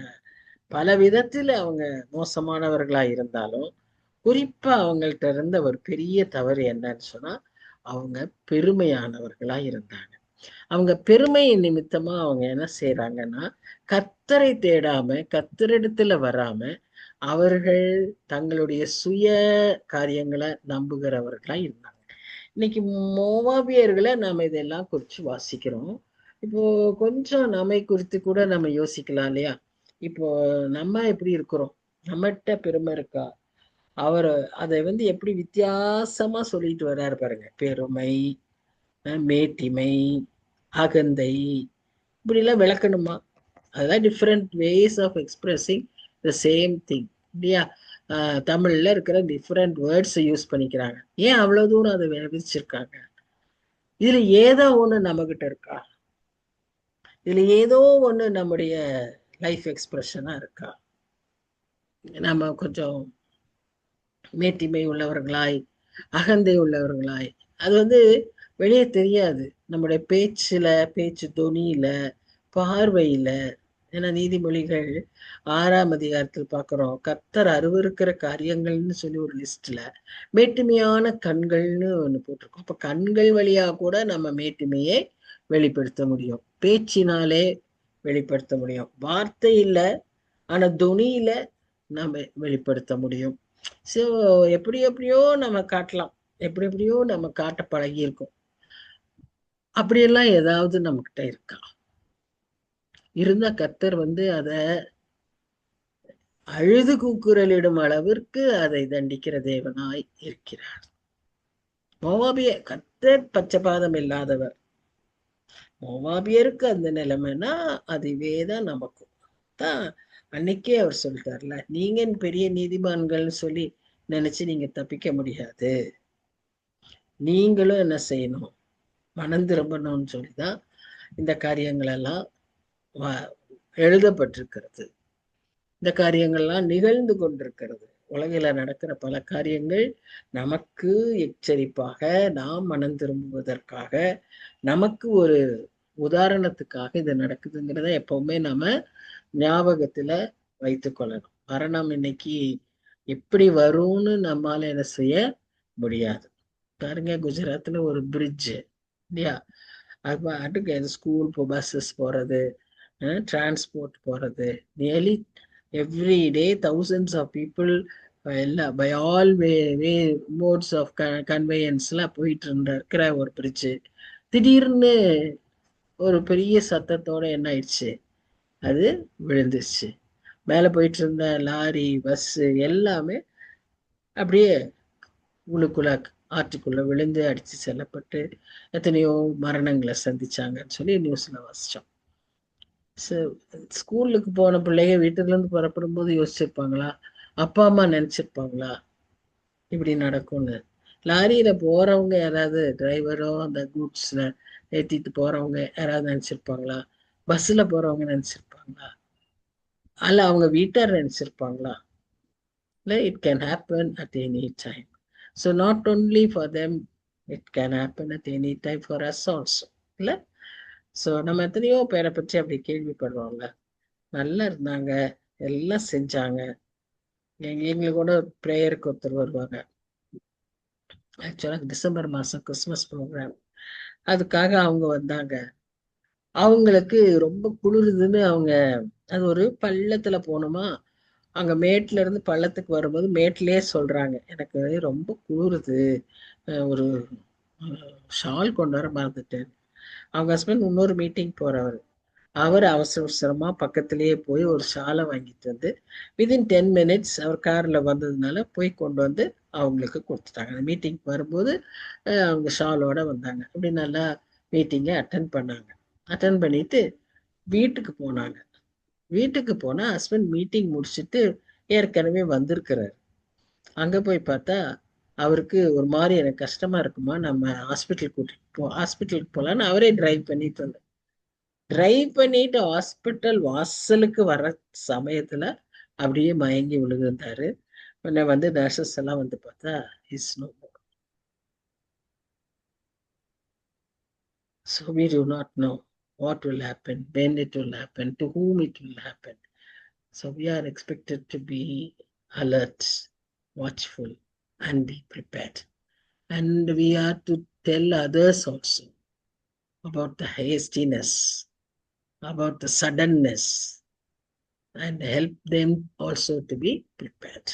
பல விதத்துல அவங்க மோசமானவர்களா இருந்தாலும் குறிப்பா அவங்கள்ட்ட இருந்த ஒரு பெரிய தவறு என்னன்னு சொன்னா அவங்க பெருமையானவர்களா இருந்தாங்க. அவங்க பெருமை நிமித்தமா அவங்க என்ன செய்யறாங்கன்னா கர்த்தரை தேடாம கர்த்தரிடத்துல வராம அவர்கள் தங்களுடைய சுய காரியங்களை நம்புகிறவர்களா இருந்தாங்க. இன்னைக்கு மோவாபியர்களை நாம இதெல்லாம் குறிச்சு வாசிக்கிறோம். இப்போ கொஞ்சம் நம்மை குறித்து கூட நம்ம யோசிக்கலாம் இல்லையா? இப்போ நம்ம எப்படி இருக்கிறோம்? நம்மகிட்ட பெருமை இருக்கா? அவர் அதை வந்து எப்படி வித்தியாசமா சொல்லிட்டு வர்றாரு பாருங்க. பெருமை, மேட்டிமை, அகந்தை, இப்படி எல்லாம் விளக்கணுமா? அதெல்லாம் different ways of expressing the same thing இல்லையா? தமிழ்ல இருக்கிற டிஃப்ரெண்ட் வேர்ட்ஸ் யூஸ் பண்ணிக்கிறாங்க. ஏன் அவ்வளவு தூரம் அதை விதிச்சிருக்காங்க? இதுல ஏதோ ஒண்ணு நம்ம கிட்ட இருக்கா? இதுல ஏதோ ஒண்ணு நம்முடைய லைஃப் எக்ஸ்பிரஷனா இருக்கா? நம்ம கொஞ்சம் மேட்டிமை உள்ளவர்களாய், அகந்தை உள்ளவர்களாய், அது வந்து வெளியே தெரியாது. நம்முடைய பேச்சுல, பேச்சு தொனியில, பார்வையில. ஏன்னா நீதிமொழிகள் 6ஆம் அதிகாரத்தில் பார்க்கிறோம், கர்த்தர் அருவருக்கிற காரியங்கள்னு சொல்லி ஒரு லிஸ்ட்ல மேட்டுமையான கண்கள்னு ஒண்ணு போட்டிருக்கோம். அப்ப கண்கள் வழியா கூட நம்ம மேட்டுமையை வெளிப்படுத்த முடியும், பேச்சினாலே வெளிப்படுத்த முடியும், வார்த்தை இல்ல ஆனா துணியில நம்ம வெளிப்படுத்த முடியும். ஸோ எப்படி எப்படியோ நம்ம காட்டலாம், எப்படி எப்படியோ நம்ம காட்ட பழகி இருக்கோம். அப்படியெல்லாம் ஏதாவது நம்ம கிட்ட இருக்கா? இருந்தா கர்த்தர் வந்து அத அழுது கூக்குரலிடும் அளவிற்கு அதை தண்டிக்கிற தேவனாய் இருக்கிறார். மோவாபிய கர்த்தர் பச்சபாதம் இல்லாதவர். மோவாபியருக்கு அந்த நிலைமைன்னா அதுவேதான் நமக்கும் தான். அன்னைக்கே அவர் சொல்லிட்டார்ல, நீங்க பெரிய நீதிமான்கள்னு சொல்லி நினைச்சு நீங்க தப்பிக்க முடியாது. நீங்களும் என்ன செய்யணும்? மனம் திரும்பணும்னு சொல்லிதான் இந்த காரியங்கள் எல்லாம் எழுதப்பட்டிருக்கிறது. இந்த காரியங்கள்லாம் நிகழ்ந்து கொண்டிருக்கிறது. உலகில நடக்கிற பல காரியங்கள் நமக்கு எச்சரிப்பாக, நாம் மனம் திரும்புவதற்காக, நமக்கு ஒரு உதாரணத்துக்காக இது நடக்குதுங்கிறத எப்பவுமே நாம ஞாபகத்துல வைத்துக் கொள்ளணும். மரணம் இன்னைக்கு எப்படி வரும்னு நம்மால என்ன செய்ய முடியாது. பாருங்க, குஜராத்ல ஒரு பிரிட்ஜ் இல்லையா? அது பாட்டுக்கு ஸ்கூல் பஸ்ஸஸ் போறது, டிரான்ஸ்போர்ட் போறது, nearly every day thousands of people எல்லாம் by all way modes of கன்வேயன்ஸ்லாம் போயிட்டு இருக்கிற ஒரு பிரிட்ஜ் திடீர்னு ஒரு பெரிய சத்தத்தோட என்ன ஆயிடுச்சு? அது விழுந்துருச்சு. மேலே போயிட்டு இருந்த லாரி, பஸ் எல்லாமே அப்படியே உள்ளுக்குள்ள ஆற்றுக்குள்ள விழுந்து அடிச்சு செல்லப்பட்டு எத்தனையோ மரணங்களை சந்திச்சாங்கன்னு சொல்லி நியூஸ்ல வாசிச்சோம். ஸ்கூலுக்கு போன பிள்ளைங்க வீட்டுல இருந்து புறப்படும் போது யோசிச்சிருப்பாங்களா? அப்பா அம்மா நினைச்சிருப்பாங்களா இப்படி நடக்கும்னு? லாரியில போறவங்க யாராவது, டிரைவரோ அந்த கூட்ஸ்ல ஏத்திட்டு போறவங்க யாராவது நினைச்சிருப்பாங்களா? பஸ்ல போறவங்க நினைச்சிருப்பாங்களா? அல்ல அவங்க வீட்டார் நினைச்சிருப்பாங்களா? இல்ல, it can happen at any time. So not only for them, it can happen at any time for us also. இல்ல, ஸோ நம்ம எத்தனையோ பேரை பற்றி அப்படி கேள்விப்படுறோம்ல. நல்லா இருந்தாங்க, எல்லாம் செஞ்சாங்க. எங்களுக்கு கூட ப்ரேயருக்கு ஒருத்தர் வருவாங்க. ஆக்சுவலாக டிசம்பர் மாதம் கிறிஸ்மஸ் ப்ரோக்ராம், அதுக்காக அவங்க வந்தாங்க. அவங்களுக்கு ரொம்ப குளிருதுன்னு அவங்க, அது ஒரு பள்ளத்துல போகணுமா, அங்க மேட்ல இருந்து பள்ளத்துக்கு வரும்போது மேட்லயே சொல்றாங்க, எனக்கு ரொம்ப குளிருது, ஒரு ஷால் கொண்டு வர மறந்துட்டேன். அவங்க ஹஸ்பண்ட் இன்னொரு மீட்டிங் போறவர். அவர் அவசர அவசரமா பக்கத்திலேயே போய் ஒரு ஷாலை வாங்கிட்டு வந்து வித்தின் 10 மினிட்ஸ் அவர் கார்ல வந்ததுனால போய் கொண்டு வந்து அவங்களுக்கு கொடுத்துட்டாங்க. அந்த மீட்டிங் வரும்போது அவங்க ஷாலோட வந்தாங்க. அப்படி நல்லா மீட்டிங்கை அட்டன் பண்ணாங்க. அட்டன் பண்ணிட்டு வீட்டுக்கு போனாங்க. வீட்டுக்கு போனா ஹஸ்பண்ட் மீட்டிங் முடிச்சுட்டு ஏற்கனவே வந்திருக்கிறார். அங்க போய் பார்த்தா அவருக்கு ஒரு மாதிரி எனக்கு கஷ்டமா இருக்குமா, நம்ம ஹாஸ்பிட்டலுக்கு போலான்னு அவரே டிரைவ் பண்ணிட்டு வந்தார். டிரைவ் பண்ணிட்டு ஹாஸ்பிட்டல் வாசலுக்கு வர சமயத்துல அப்படியே மயங்கி விழுந்தாரு. உடனே வந்து நர்சஸ் எல்லாம் வந்து பார்த்தா is no more. So we do not know what will happen, when it will happen, to whom it will happen. So we are expected to be alert, watchful, and be prepared. And we are to tell others also about the hastiness, about the suddenness, and help them also to be prepared.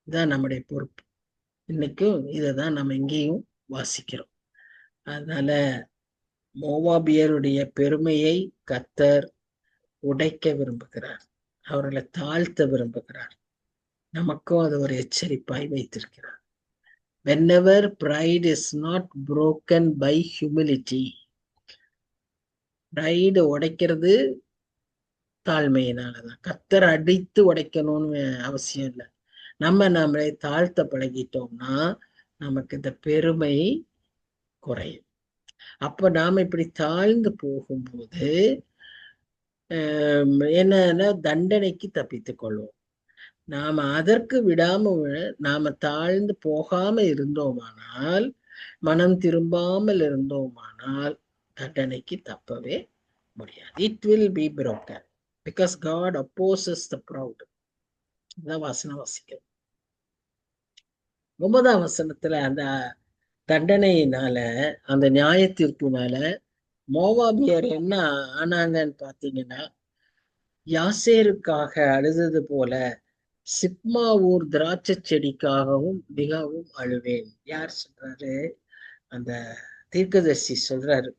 இதான் நம்முடைய பொறுப்பு. இன்னைக்கும் இதை தான் நம்ம இங்கேயும் வாசிக்கிறோம். அதனால மோவாபியருடைய பெருமையை கர்த்தர் உடைக்க விரும்புகிறார், அவர்களை தாழ்த்த விரும்புகிறார். நமக்கும் அது ஒரு எச்சரிப்பாய் வைத்திருக்கிறார். Whenever pride is not broken by humility, pride உடைக்கிறது தாழ்மையினாலதான். கர்த்தர் அடித்து உடைக்கணும்னு அவசியம் இல்லை. நம்மளை தாழ்த்த பழகிட்டோம்னா நமக்கு இந்த பெருமை குறையும். அப்ப நாம இப்படி தாழ்ந்து போகும்போது என்னன்னா தண்டனைக்கு தப்பித்துக் கொள்வோம். நாம அதற்கு விடாம நாம தாழ்ந்து போகாம இருந்தோமானால், மனம் திரும்பாமல் இருந்தோமானால் தண்டனைக்கு தப்பவே முடியாது. It will be broken because God opposes the proud. இதான் வசனம் வாசிக்கிறோம். 9ஆம் வசனத்துல அந்த தண்டனையினால, அந்த நியாய தீர்ப்பினால மோவாபியர் என்ன ஆனாங்கன்னு பாத்தீங்கன்னா, யாசேருக்காக அழுதது போல சிப்மா ஊர் திராட்சை செடிக்காகவும் மிகவும் அழுவேன். யார் சொல்றாரு? அந்த தீர்க்கதரிசி சொல்றாரு,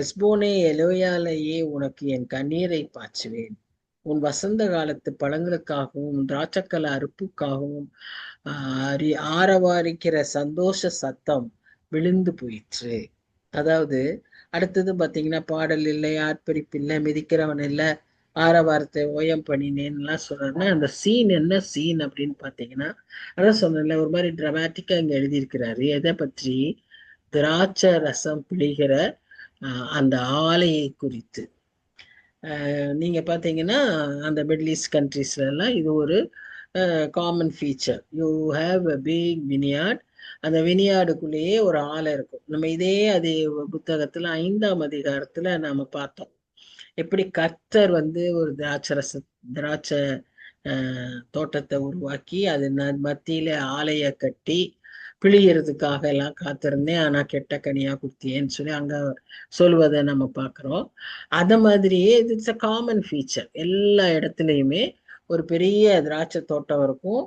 எஸ்போனே எலோயாலேயே உனக்கு என் கண்ணீரை பாய்ச்சுவேன். உன் வசந்த காலத்து பழங்களுக்காகவும் திராட்சக்கல அறுப்புக்காகவும் ஆரவாரிக்கிற சந்தோஷ சத்தம் விழுந்து போயிற்று. அதாவது அடுத்தது பாத்தீங்கன்னா, பாடல் இல்லை, ஆர்ப்பரிப்பு இல்லை, மிதிக்கிறவன் இல்லை, ஆரவாரத்தை ஓயம் பண்ணினேன்னுலாம் சொல்றாருன்னா, அந்த சீன் என்ன சீன் அப்படின்னு பாத்தீங்கன்னா, அதான் சொன்னேன்ல, ஒரு மாதிரி டிராமாட்டிக்கா இங்க எழுதியிருக்கிறாரு. எதை பற்றி? திராட்சை ரசம் பிழிகிற அந்த ஆலையை குறித்து. நீங்க பாத்தீங்கன்னா, அந்த மிடில் ஈஸ்ட் கண்ட்ரீஸ்ல எல்லாம் இது ஒரு common feature. You have a big vineyard. அந்த வினியார்டுக்குள்ளேயே ஒரு ஆலை இருக்கும். நம்ம அதே புத்தகத்துல 5ஆம் அதிகாரத்துல நாம பார்த்தோம், எப்படி கர்த்தர் வந்து ஒரு திராட்சை தோட்டத்தை உருவாக்கி அது மத்தியில ஆலைய கட்டி பிழியறதுக்காக எல்லாம் காத்திருந்தேன், ஆனா கெட்ட கனியா குடுத்தியேன்னு சொல்லி அங்க சொல்வதை நம்ம பார்க்கிறோம். அத மாதிரியே இட்ஸ் அ காமன் ஃபீச்சர். எல்லா இடத்துலையுமே ஒரு பெரிய திராட்சை தோட்டம் இருக்கும்,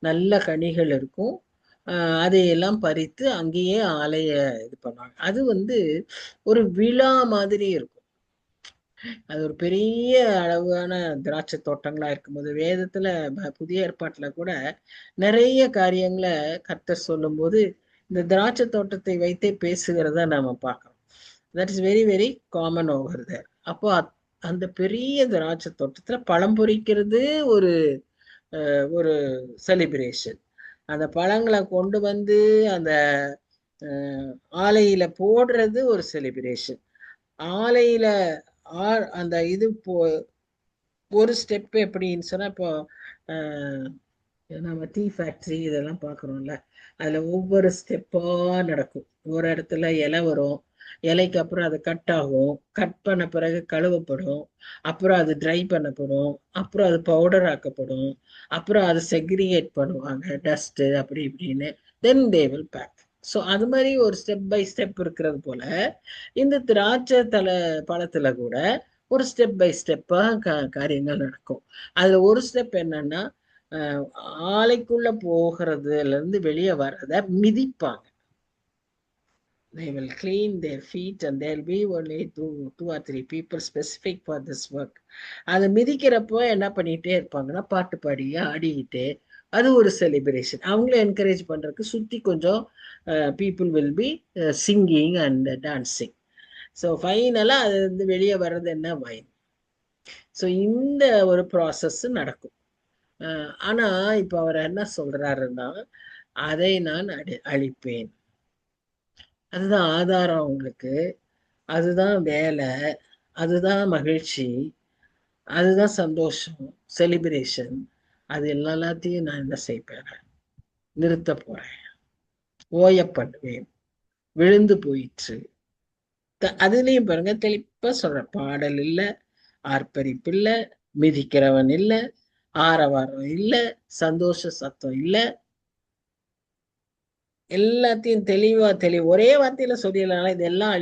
நல்ல கனிகள் இருக்கும். அதையெல்லாம் பறித்து அங்கேயே ஆலைய இது பண்ணுவாங்க. அது வந்து ஒரு விழா மாதிரி இருக்கும். அது ஒரு பெரிய அளவான திராட்சை தோட்டங்களா இருக்கும்போது, வேதத்துல புதிய ஏற்பாட்டுல கூட நிறைய காரியங்களை கர்த்தர் சொல்லும் போது இந்த திராட்சை தோட்டத்தை வைத்தே பேசுகிறத நாம பார்க்கிறோம். That is very very common over there. அப்போ அந்த பெரிய திராட்சை தோட்டத்துல பழம் பொறிக்கிறது ஒரு ஒரு செலிப்ரேஷன். அந்த பழங்களை கொண்டு வந்து அந்த ஆலையில போடுறது ஒரு செலிப்ரேஷன். ஆலையில அந்த இது ஒரு ஸ்டெப் எப்படின்னு சொன்னா, இப்போ நம்ம டீ ஃபேக்டரி இதெல்லாம் பார்க்குறோம்ல, அதுல ஒவ்வொரு ஸ்டெப்பா நடக்கும். ஒரு இடத்துல இலை வரும், இலைக்கு அப்புறம் அது கட் ஆகும், கட் பண்ண பிறகு கழுவப்படும், அப்புறம் அது ட்ரை பண்ணப்படும், அப்புறம் அது பவுடர் ஆக்கப்படும், அப்புறம் அது செக்ரிகேட் பண்ணுவாங்க, டஸ்ட் அப்படி இப்படின்னு, தென் தே வில் பேக். ஸோ அது மாதிரி ஒரு ஸ்டெப் பை ஸ்டெப் இருக்கிறது போல இந்த திராட்சை பழத்துல கூட ஒரு ஸ்டெப் பை ஸ்டெப்பா காரியங்கள் நடக்கும். அதுல ஒரு ஸ்டெப் என்னன்னா, ஆலைக்குள்ள போகிறதுல இருந்து வெளியே வர்றத மிதிப்பாங்க. they will clean their feet and there'll be only two or three people specific for this work. அதை மிதிக்கிறப்போ என்ன பண்ணிட்டே இருப்பாங்கன்னா பாட்டு பாடியே ஆடிக்கிட்டே, அது ஒரு செலிப்ரேஷன். அவங்கள என்கரேஜ் பண்றதுக்கு சுத்தி கொஞ்சம் people will be singing and dancing. So ஃபைனலாக அது வந்து வெளியே வர்றது என்ன, வைன். ஸோ இந்த ஒரு ப்ராசஸ் நடக்கும். ஆனா இப்ப அவர் என்ன சொல்றாருன்னா, அதை நான் அழிப்பேன். அதுதான் ஆதாரம் உங்களுக்கு, அதுதான் வேலை, அதுதான் மகிழ்ச்சி, அதுதான் சந்தோஷம், செலிப்ரேஷன். அது எல்லாத்தையும் நான் என்ன செய்வேன், நிறுத்த போறேன், ஓய பண்ணுவேன், விழுந்து போயிற்று. அதுலயும் பாருங்க தெளிப்பா சொல்ற, பாடல் இல்ல, ஆர்ப்பரிப்பு இல்ல, மிதிக்கிறவன் இல்ல, ஆரவாரம் இல்ல, சந்தோஷ சத்தம் இல்ல. எல்லாத்தையும் ஒரே வார்த்தையில சொல்லிடலாம், இதெல்லாம்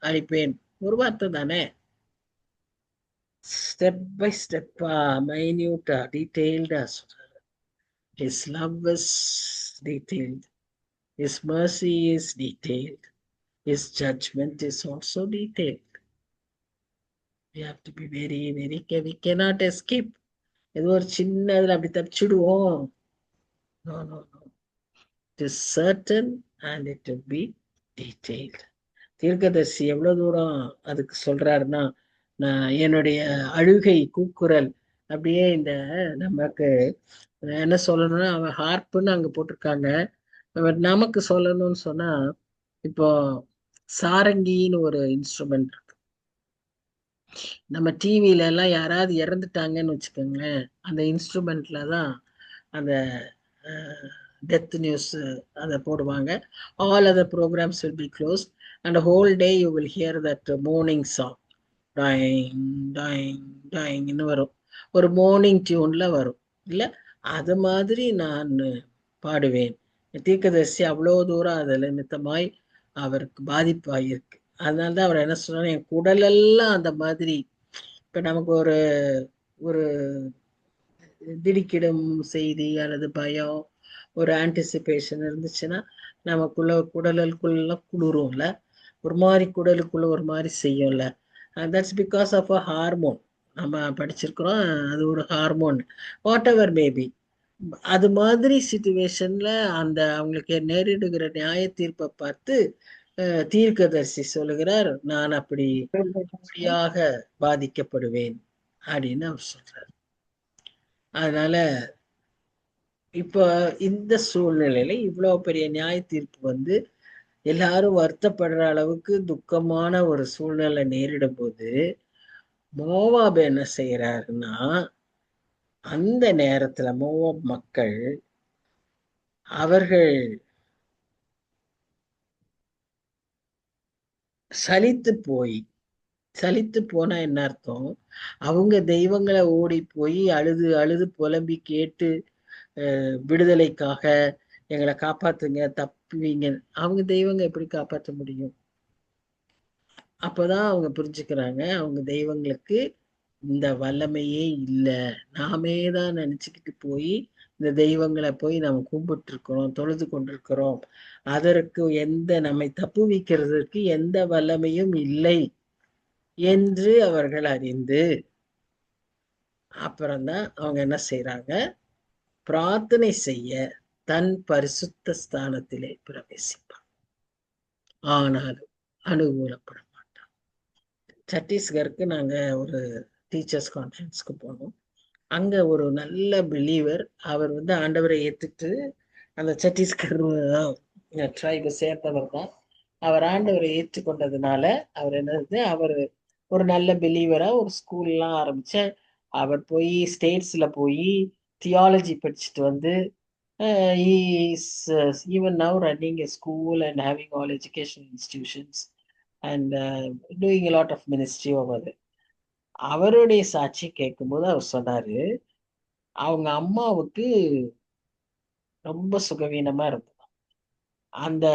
அழிப்பேன். ஒரு வார்த்தை தானே. ஸ்டெப் பை ஸ்டெப்பா, மைன்யூட்டா, டீடைல்டா சொல்றாரு. His love is detailed. His mercy is detailed. His judgment is also detailed. We have to be very, very careful. We cannot escape. ஏதோ ஒரு சின்ன இதுல அப்படி தப்பிச்சுடுவோம். No, no, no. It is certain and it will be detailed. தீர்க்கதரிசி எவ்வளவு தூரம் அதுக்கு சொல்றாருன்னா, நான் என்னுடைய அழுகை கூக்குரல் அப்படியே இந்த நமக்கு என்ன சொல்லணும்னா, அவன் ஹார்ப்புன்னு அங்க போட்டிருக்காங்க. நமக்கு சொல்லணும்னு சொன்னா, இப்போ சாரங்கின்னு ஒரு இன்ஸ்ட்ருமெண்ட் இருக்கு. நம்ம டிவில எல்லாம் யாராவது இறந்துட்டாங்கன்னு வச்சுக்கோங்களேன், அந்த இன்ஸ்ட்ருமெண்ட்ல தான் அந்த டெத் நியூஸ் அதை போடுவாங்க. All other programs will be close and whole day you will hear that morning song. டாயிங் டாயிங் டாயிங்னு வரும், ஒரு மார்னிங் டியூன்ல வரும் இல்லை. அது மாதிரி நான் பாடுவேன். தீர்க்கதரிசி அவ்வளோ தூரம் அதில் நிமித்தமாய் அவருக்கு பாதிப்பாயிருக்கு. அதனால்தான் அவர் என்ன சொன்னார், என் குடலெல்லாம் அந்த மாதிரி. இப்போ நமக்கு ஒரு ஒரு திடுக்கிடும் செய்தி அல்லது பயம், ஒரு ஆன்டிசிபேஷன் இருந்துச்சுன்னா நமக்குள்ள குடலுக்குள்ள குளிரும்ல, ஒரு மாதிரி குடலுக்குள்ள ஒரு மாதிரி செய்யும்ல. That's because of a hormone. நம்ம படிச்சிருக்கிறோம், அது ஒரு ஹார்மோன், வாட் எவர் மேபி. அது மாதிரி சிச்சுவேஷன்ல அந்த அவங்களுக்கு நேரிடுகிற நியாய தீர்ப்பை பார்த்து தீர்க்கதரிசி சொல்லுகிறார், நான் அப்படியாக பாதிக்கப்படுவேன் அப்படின்னு அவர் சொல்றார். அதனால இப்போ இந்த சூழ்நிலையில இவ்வளவு பெரிய நியாய தீர்ப்பு வந்து எல்லாரும் வருத்தப்படுற அளவுக்கு துக்கமான ஒரு சூழ்நிலை நேரிடும் போது மோவாப் என்ன செய்யறாருன்னா, அந்த நேரத்துல மோவாப் மக்கள் அவர்கள் சலித்து போனா என்ன அர்த்தம், அவங்க தெய்வங்களை ஓடி போய் அழுது அழுது புலம்பி கேட்டு விடுதலைக்காக எங்களை காப்பாத்துங்க, தப்புவீங்க. அவங்க தெய்வங்க எப்படி காப்பாற்ற முடியும்? அப்பதான் அவங்க புரிஞ்சுக்கிறாங்க, அவங்க தெய்வங்களுக்கு இந்த வல்லமையே இல்லை. நாமே தான் நினைச்சுக்கிட்டு போய் இந்த தெய்வங்களை போய் நம்ம கும்பிட்டு இருக்கிறோம், தொழுது கொண்டிருக்கிறோம். அதற்கு நம்மை தப்புவிக்கிறதுக்கு எந்த வல்லமையும் இல்லை என்று அவர்கள் அறிந்து, அப்புறம்தான் அவங்க என்ன செய்யறாங்க, பிரார்த்தனை செய்ய தன் பரிசுத்த ஸ்தானத்திலே பிரவேசிப்பான். ஆனாலும் அனுகூலப்பட மாட்டான். சத்தீஸ்கருக்கு நாங்க ஒரு டீச்சர்ஸ் கான்ஃபரன்ஸ்க்கு போனோம். அங்க ஒரு நல்ல பிலீவர், அவர் வந்து ஆண்டவரை ஏத்துட்டு அந்த சத்தீஸ்கர் ட்ரைபை சேர்ந்தவர் தான். அவர் ஆண்டவரை ஏற்றுக்கொண்டதுனால அவர் என்னது, அவர் ஒரு நல்ல பிலீவரா ஒரு ஸ்கூல்லாம் ஆரம்பிச்ச, அவர் போய் ஸ்டேட்ஸ்ல போய் தியாலஜி படிச்சுட்டு வந்து even now running a school and having all education institutions and doing a lot of ministry over there. அவருடைய சாட்சி கேட்கும்போது அவர் சொன்னாரு, அவங்க அம்மாவுக்கு ரொம்ப சுகவீனமா இருந்தது. அந்த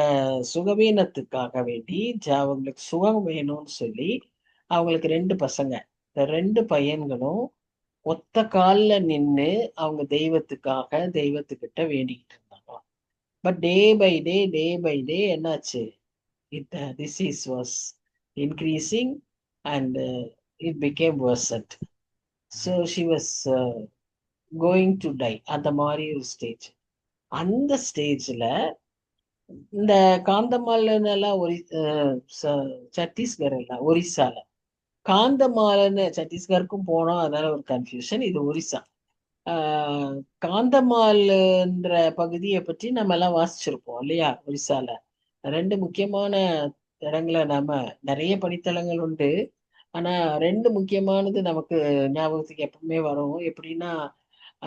சுகவீனத்துக்காக வேண்டி அவங்களுக்கு சுகம் வேணும்னு சொல்லி அவங்களுக்கு 2 பசங்க, இந்த 2 பையன்களும் ஒத்த கால்ல நின்று அவங்க தெய்வத்துக்கிட்ட வேண்டிக்கிட்டு இருந்தாங்க. பட் டே பை டே என்னாச்சு, disease was increasing and it became worsened. So she was going to die அந்த மாதிரி ஒரு ஸ்டேஜ். அந்த ஸ்டேஜ்ல இந்த காந்தமாலன்னு எல்லாம் சத்தீஸ்கர் இல்ல ஒரிசால காந்தமாலன்னு சத்தீஸ்கருக்கும் போனோம், அதனால ஒரு கன்ஃபியூஷன். இது ஒரிசா. காந்தமால்ன்ற பகுதியை பற்றி நம்ம எல்லாம் வாசிச்சிருப்போம் இல்லையா? ஒரிசால ரெண்டு முக்கியமான இடங்களை நாம நிறைய படித்தளங்கள் உண்டு. ஆனா ரெண்டு முக்கியமானது நமக்கு ஞாபகத்துக்கு எப்பவுமே வரும். எப்படின்னா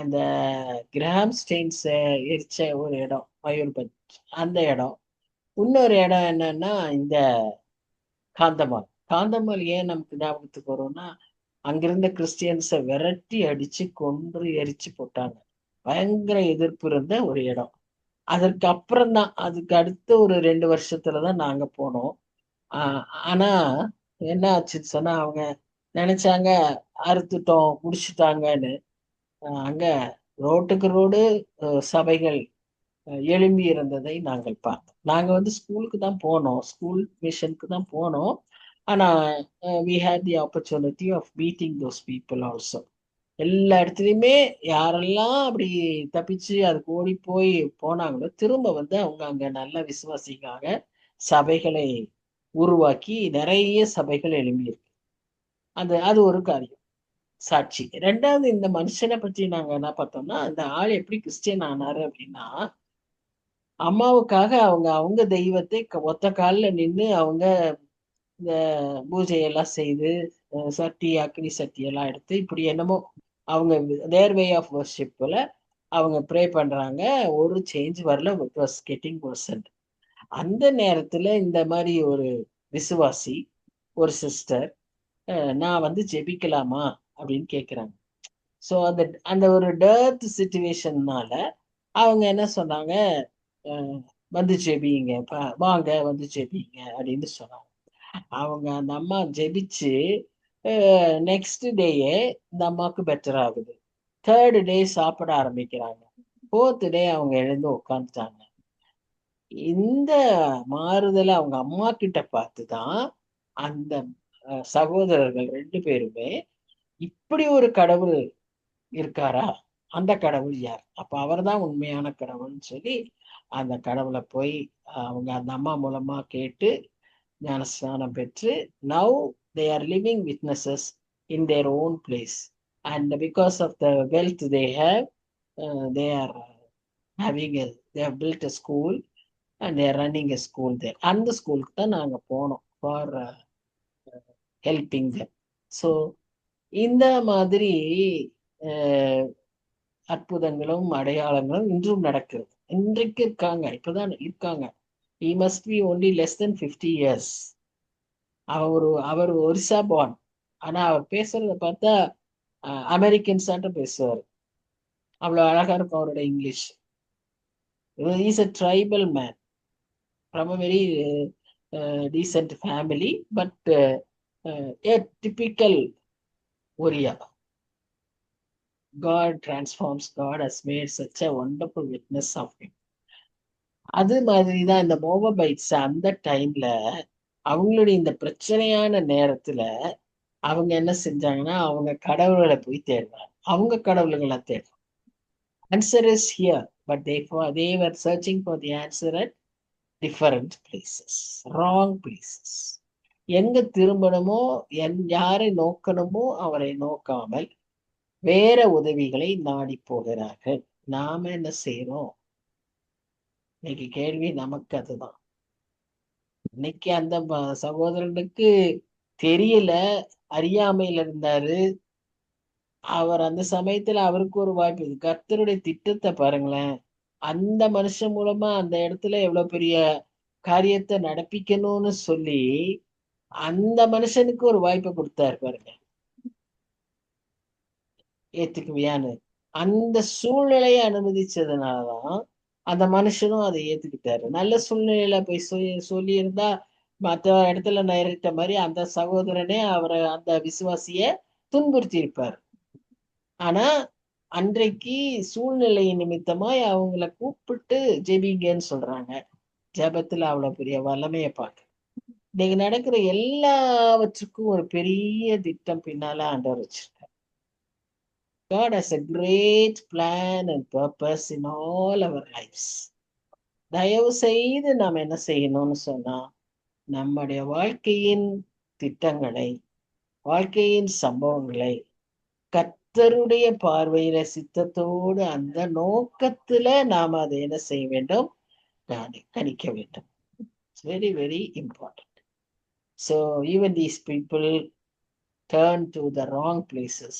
அந்த கிரஹாம் ஸ்டெயின்ஸ் எரிச்ச ஒரு இடம் மயூர்பஞ்ச், அந்த இடம். இன்னொரு இடம் என்னன்னா இந்த காந்தமால். காந்தமால் ஏன் நமக்கு ஞாபகத்துக்கு வரும்னா அங்கிருந்த கிறிஸ்டியன்ஸை விரட்டி அடிச்சு கொன்று எரிச்சு போட்டாங்க. பயங்கர எதிர்ப்பு இருந்த ஒரு இடம். அதற்கு அப்புறம் தான், அதுக்கு அடுத்த ஒரு 2 வருஷத்துலதான் நாங்க போனோம். ஆனா என்ன ஆச்சுன்னு சொன்னா அவங்க நினைச்சாங்க அறுத்துட்டோம் முடிச்சுட்டாங்கன்னு. அங்க ரோட்டுக்கு ரோடு சபைகள் எழும்பி இருந்ததை நாங்கள் பார்த்தோம். நாங்க வந்து ஸ்கூலுக்கு தான் போனோம், ஸ்கூல் மிஷனுக்கு தான் போனோம். ஆனா we had the opportunity of meeting those people also. எல்லா இடத்துலையுமே யாரெல்லாம் அப்படி தப்பிச்சு அதுக்கு ஓடி போய் போனாங்களோ திரும்ப வந்து அவங்க அங்க நல்ல விசுவாசிக்காக சபைகளை உருவாக்கி நிறைய சபைகள் எழும்பியிருக்கு. அது ஒரு காரியம், சாட்சி. ரெண்டாவது, இந்த மனுஷனை பற்றி நாங்க என்ன பார்த்தோம்னா, இந்த ஆள் எப்படி கிறிஸ்டியன் ஆனாரு அப்படின்னா, அம்மாவுக்காக அவங்க அவங்க தெய்வத்தை ஒத்த காலில் நின்று அவங்க இந்த பூஜையெல்லாம் செய்து சட்டி அக்னி சட்டி எல்லாம் எடுத்து இப்படி என்னமோ அவங்க தேர் வே ஆஃப் வர்ஷிப்ல அவங்க ப்ரே பண்றாங்க. ஒரு சேஞ்ச் வரல, இட் வாஸ் கெட்டிங் வர்சன்ட். அந்த நேரத்துல இந்த மாதிரி ஒரு விசுவாசி, ஒரு சிஸ்டர், நான் வந்து ஜெபிக்கலாமா அப்படின்னு கேட்குறாங்க. ஸோ அந்த அந்த ஒரு டர்த் சிச்சுவேஷன்னால அவங்க என்ன சொன்னாங்க, வந்து ஜெபிங்க, வாங்க வந்து ஜெபிங்க அப்படின்னு சொன்னாங்க. அவங்க அந்த அம்மா ஜெபிச்சு நெக்ஸ்ட் டேயே இந்த அம்மாவுக்கு பெட்டர் ஆகுது. தேர்டு டே சாப்பிட ஆரம்பிக்கிறாங்க. ஃபோர்த்து டே அவங்க எழுந்து உட்காந்துட்டாங்க. இந்த மாறுதலை அவங்க அம்மா கிட்ட பார்த்துதான் அந்த சகோதரர்கள் 2 பேருமே இப்படி ஒரு கடவுள் இருக்காரா, அந்த கடவுள் யார், அப்ப அவர் தான் உண்மையான கடவுள்னு சொல்லி அந்த கடவுளை போய் அவங்க அந்த அம்மா மூலமா கேட்டு ஞானஸ்நானம் பெற்று now they are living witnesses in their own place, and because of the wealth they have, they are they have built a school and they are running a school there. அந்த ஸ்கூலுக்கு தான் நாங்க போனோம் for helping them. So இந்த மாதிரி அற்புதங்களும் அடையாளங்களும் இன்றும் நடக்கிறது. இன்றைக்கு இருக்காங்க, இப்பதான் இருக்காங்க. he must be only less than 50 years. Our Orissa born. ஆனா அவர் பேசுறத பார்த்தா அமெரிக்கன்ஸாட்ட பேசுவார். அவ்வளவு அழகா இருக்கும் அவரோட English. Is a tribal man from a very decent family, but a typical warrior. God transforms. God has made such a wonderful witness of him. அது மாதிரிதான் இந்த மோவாபைட்ஸ் அந்த டைம்ல அவங்களுடைய இந்த பிரச்சனையான நேரத்துல அவங்க என்ன செஞ்சாங்கன்னா அவங்க கடவுள்களை போய் தேடுறாங்க. அவங்க கடவுள்களை தேடுறாங்க. Answer is here, but they were searching for the answer at different places, wrong places. எங்க திரும்பணுமோ யாரை நோக்கணுமோ அவரை நோக்காமல் வேற உதவிகளை நாடி போகிறார்கள். நாம என்ன செய்யறோம்? இன்னைக்கு கேள்வி நமக்கு அதுதான். இன்னைக்கு அந்த சகோதரனுக்கு தெரியல, அறியாமையில இருந்தாரு. அவர் அந்த சமயத்துல அவருக்கு ஒரு வாய்ப்பு. கர்த்தருடைய திட்டத்தை பாருங்களேன். அந்த மனுஷன் மூலமா அந்த இடத்துல எவ்வளவு பெரிய காரியத்தை நடப்பிக்கணும்னு சொல்லி அந்த மனுஷனுக்கு ஒரு வாய்ப்பை கொடுத்தாரு பாருங்க. ஏத்துக்குவியான்னு அந்த சூழ்நிலையை அனுமதிச்சதுனாலதான் அந்த மனுஷனும் அதை ஏத்துக்கிட்டாரு. நல்ல சூழ்நிலையில போய் சொல்லி இருந்தா மற்ற இடத்துல நேரிட்ட மாதிரி அந்த சகோதரனே அவரை அந்த விசுவாசிய துன்புறுத்தி இருப்பார். ஆனா அன்றைக்கு சூழ்நிலை நிமித்தமாய் அவங்கள கூப்பிட்டு ஜெபிங்கன்னு சொல்றாங்க. ஜெபத்துல அவ்வளவு பெரிய வல்லமையை பார்க்க. இன்னைக்கு நடக்கிற எல்லாவற்றுக்கும் ஒரு பெரிய திட்டம் பின்னால ஆண்டவர் வச்சிருக்கார். God has a great plan and purpose in all our lives. தயவு செய்து நாம் என்ன செய்யணும்னு சொன்னா, நம்முடைய வாழ்க்கையின் திட்டங்களை, வாழ்க்கையின் சம்பவங்களை கர்த்தருடைய பார்வையில சித்தத்தோடு அந்த நோக்கத்துல நாம் அதை என்ன செய்ய வேண்டும், கணிக்க வேண்டும். It's very, very important. So even these people turn to the wrong places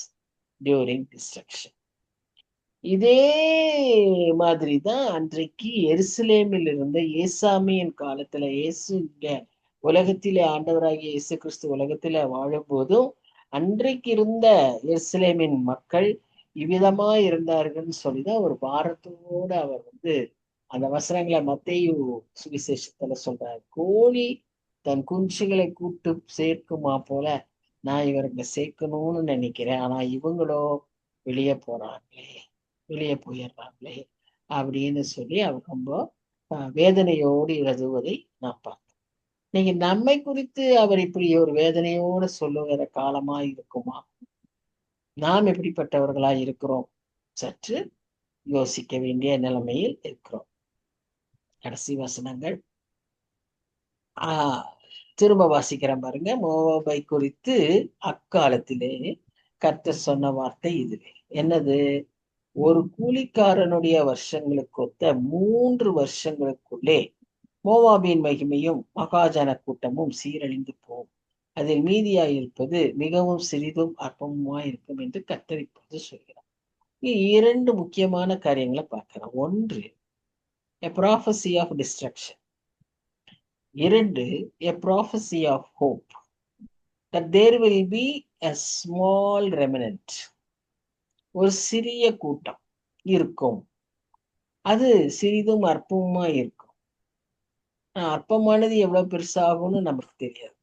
during destruction. இதே மாதிரிதான் அன்றைக்கு எருசலேமில் இருந்த ஏசாமியின் காலத்துல, இயேசு உலகத்திலே ஆண்டவராகிய இயேசு கிறிஸ்து உலகத்தில வாழும் போதும் அன்றைக்கு இருந்த எருசலேமின் மக்கள் இவ்விதமா இருந்தார்கள்னு சொல்லிதான் ஒரு பாரத்தோடு அவர் அந்த வசனங்களை மத்தேயு சுவிசேஷத்துல சொல்றார். கோழி தன் குஞ்சுகளை கூட்டு சேர்க்குமா போல நான் இவருக்கு சேர்க்கணும்னு நினைக்கிறேன், ஆனா இவங்களோ வெளியே போறாங்களே, வெளியே போயிடுறாங்களே அப்படின்னு சொல்லி அவர் ரொம்ப வேதனையோடு எழுதுவதை நான் பார்த்தேன். நீங்க நம்மை குறித்து அவர் இப்படி ஒரு வேதனையோடு சொல்லுகிற காலமா இருக்குமா? நாம் எப்படிப்பட்டவர்களா இருக்கிறோம்? சற்று யோசிக்க வேண்டிய நிலைமையில் இருக்கிறோம். கடைசி வசனங்கள் திரும்ப வாசிக்கிறேன் பாருங்க. மோவாபை குறித்து அக்காலத்திலே கர்த்தர் சொன்ன வார்த்தை இதுவே. என்னது? ஒரு கூலிக்காரனுடைய வருஷங்களுக்கு ஒத்த 3 வருஷங்களுக்குள்ளே மோவாபின் மகிமையும் மகாஜன கூட்டமும் சீரழிந்து போகும், அதில் மீதியாயிருப்பது மிகவும் சிறிதும் அற்பமுமாய் இருக்கும் என்று கர்த்தர் இப்போது சொல்கிறார். 2 முக்கியமான காரியங்களை பார்க்கிறோம். ஒன்று, a prophecy of destruction. 2, a prophecy of hope, that there will be a small remnant. ஒரு சிறிய கூட்டம் இருக்கும், அது சிறிதும் அற்பமுமா இருக்கும். அற்பமானது எவ்வளவு பெருசாகும்னு நமக்கு தெரியாது.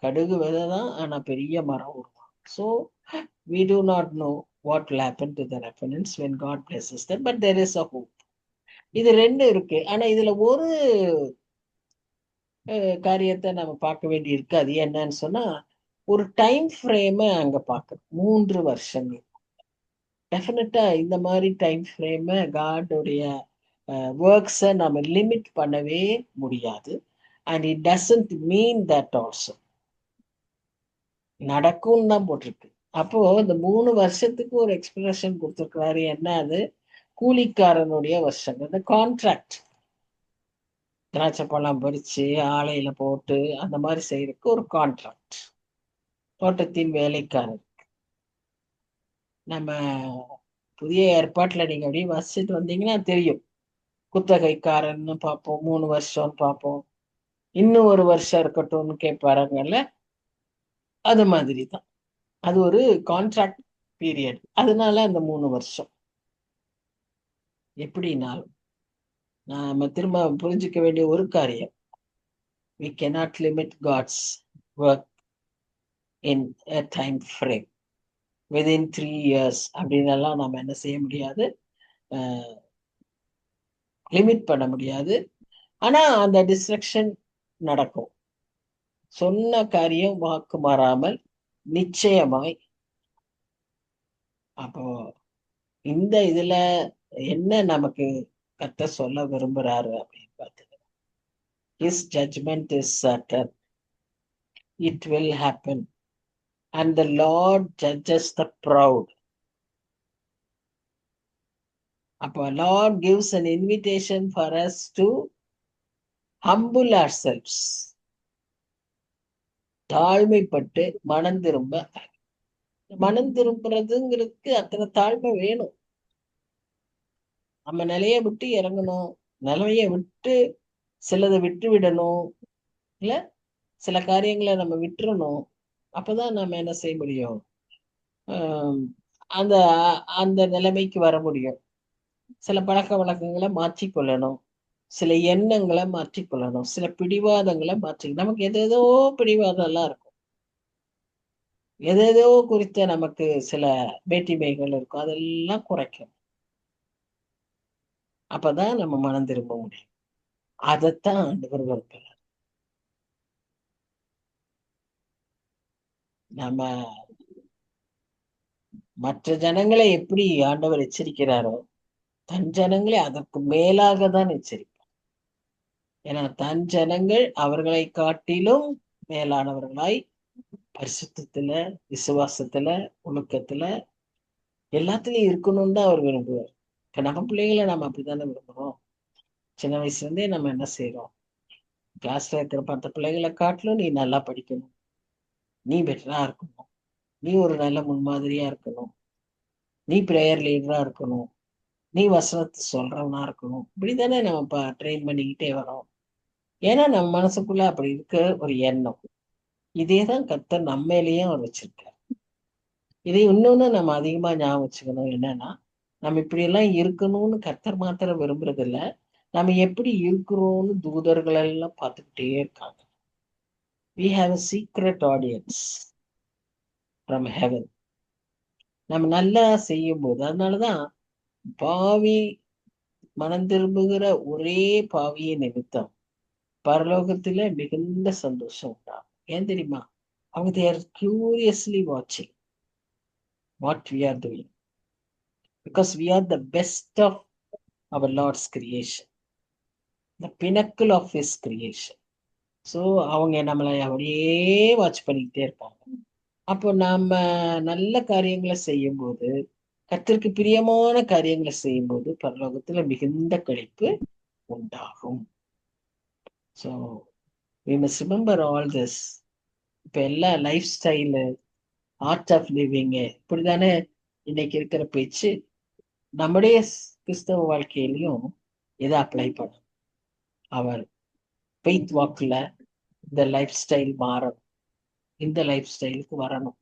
கடுகு விதை தான், ஆனா பெரிய மரம் உருவாகும். So we do not know what will happen to the remnants when God blesses them, but there is a hope. இது 2 இருக்கு. ஆனா இதுல ஒரு காரியத்தை நம்ம பார்க்க வேண்டி இருக்கு. அது என்னன்னு சொன்னா, ஒரு டைம் ஃப்ரேமை அங்க பார்க்கணும். 3 வருஷங்கள். டெஃபினட்டா இந்த மாதிரி டைம் ஃப்ரேமை காடோடைய ஒர்க்ஸை நம்ம லிமிட் பண்ணவே முடியாது. And it doesn't mean that also நடக்கும் தான் போட்டிருக்கு. அப்போ இந்த 3 வருஷத்துக்கு ஒரு எக்ஸ்பிரஷன் கொடுத்துருக்கிறாரு. என்ன அது? கூலிக்காரனுடைய வருஷம், இந்த கான்ட்ராக்ட். திராட்சை பழம் பறிச்சு ஆலையில போட்டு அந்த மாதிரி செய்யறதுக்கு ஒரு கான்ட்ராக்ட். தோட்டத்தின் வேலைக்காரர். நம்ம புதிய ஏற்பாட்டுல நீங்க அப்படியே வாசிச்சுட்டு வந்தீங்கன்னா தெரியும். குத்தகைக்காரன்னு பார்ப்போம், 3 வருஷம்னு பார்ப்போம், இன்னும் 1 வருஷம் இருக்கட்டும்னு கேட்பாருங்கல்ல, அது மாதிரி தான். அது ஒரு கான்ட்ராக்ட் பீரியட். அதனால அந்த 3 வருஷம். எப்படின்னாலும் நாம திரும்ப புரிஞ்சுக்க வேண்டிய ஒரு காரியம், we cannot limit God's work in a time frame within 3 years அப்படின்னு நம்ம என்ன செய்ய முடியாது, லிமிட் பண்ண முடியாது. ஆனா அந்த டிஸ்ட்ரக்ஷன் நடக்கும். சொன்ன காரியம் வாக்கு மாறாமல் நிச்சயமாய். அப்போ இந்த இதுல என்ன நமக்கு கர்த்தர் சொல்ல விரும்புறாரு அப்படின்னு பார்த்தீங்கன்னா, His judgment is certain, it will happen, and the Lord judges the proud. அப்போ Lord gives an invitation for us to humble ourselves. தாழ்மைப்பட்டு மனம் திரும்ப. மனம் திரும்புறதுங்கிறதுக்கு அத்தனை தாழ்மை வேணும். நம்ம நிலைய விட்டு இறங்கணும், நிலைய விட்டு சிலதை விட்டு விடணும், இல்ல சில காரியங்களை நம்ம விட்டுறணும். அப்பதான் நம்ம என்ன செய்ய முடியும், அந்த அந்த நிலைமைக்கு வர முடியும். சில பழக்க வழக்கங்களை மாற்றிக்கொள்ளணும், சில எண்ணங்களை மாற்றிக்கொள்ளணும், சில பிடிவாதங்களை மாற்றி. நமக்கு எதேதோ பிடிவாதம் எல்லாம் இருக்கும், எதேதோ குறித்த நமக்கு சில வேற்றுமைகள் இருக்கும், அதெல்லாம் குறைக்கும். அப்பதான் நம்ம மனம் திரும்ப முடியும். அதைத்தான் ஆண்டவர் விரும்புகிறார். நம்ம மற்ற ஜனங்களை எப்படி ஆண்டவர் எச்சரிக்கிறாரோ தன் ஜனங்களை அதற்கு மேலாக தான் எச்சரிப்பார். ஏன்னா தன் ஜனங்கள் அவர்களை காட்டிலும் மேலானவர்களாய் பரிசுத்தத்துல, விசுவாசத்துல, ஒழுக்கத்துல எல்லாத்துலயும் இருக்கணும்னு தான் அவர் விரும்புவார். இப்ப நம்ம பிள்ளைகளை நம்ம அப்படித்தானே விரும்புறோம். சின்ன வயசுல இருந்தே நம்ம என்ன செய்யறோம்? கிளாஸ்ல இருக்கிற 10 பிள்ளைகளை காட்டிலும் நீ நல்லா படிக்கணும், நீ பெட்டரா இருக்கணும், நீ ஒரு நல்ல முன்மாதிரியா இருக்கணும், நீ பிரேயர் லீடரா இருக்கணும், நீ வசனத்தை சொல்றவனா இருக்கணும். இப்படித்தானே நம்ம ட்ரெயின் பண்ணிக்கிட்டே வரோம். ஏன்னா நம்ம மனசுக்குள்ள அப்படி இருக்க ஒரு எண்ணம். இதேதான் கர்த்தர் நம்மையிலேயும் அவர் வச்சிருக்காரு. இதை இன்னொன்னு நம்ம அதிகமா ஞாபகம் வச்சுக்கணும். என்னன்னா, நம்ம இப்படி எல்லாம் இருக்கணும்னு கர்த்தர் மாத்திரம் விரும்புறது இல்ல, நம்ம எப்படி இருக்கிறோம்னு தூதர்கள் எல்லாம் பார்த்துக்கிட்டே இருக்காங்க. We have a secret audience from heaven. நம்ம நல்லா செய்யும் போது, அதனாலதான் பாவி மனம் திரும்புகிற ஒரே பாவியை நிமித்தம் பரலோகத்துல மிகுந்த சந்தோஷம் உண்டாகும். ஏன் தெரியுமா? அவங்க they are curiously watching what we are doing, because we are the best of our Lord's creation, the pinnacle of his creation. So அவங்க நம்மளை அப்படியே வாட்ச் பண்ணிக்கிட்டே இருப்பாங்க. அப்போ நாம நல்ல காரியங்களை செய்யும் போது, கர்த்தருக்கு பிரியமான காரியங்களை செய்யும் போது பரலோகத்துல மிகுந்த களிப்பு உண்டாகும். So we must remember all this. இப்ப எல்லா lifestyle, art of living இப்படிதானே இன்னைக்கு இருக்கிற பேச்சு. நம்முடைய கிறிஸ்தவ வாழ்க்கையிலையும் இதை அப்ளை பண்ணும். அவர் ஃபெய்த் வாக்ல இந்த லைஃப் ஸ்டைல் மாறணும், இந்த லைஃப் ஸ்டைலுக்கு வரணும்.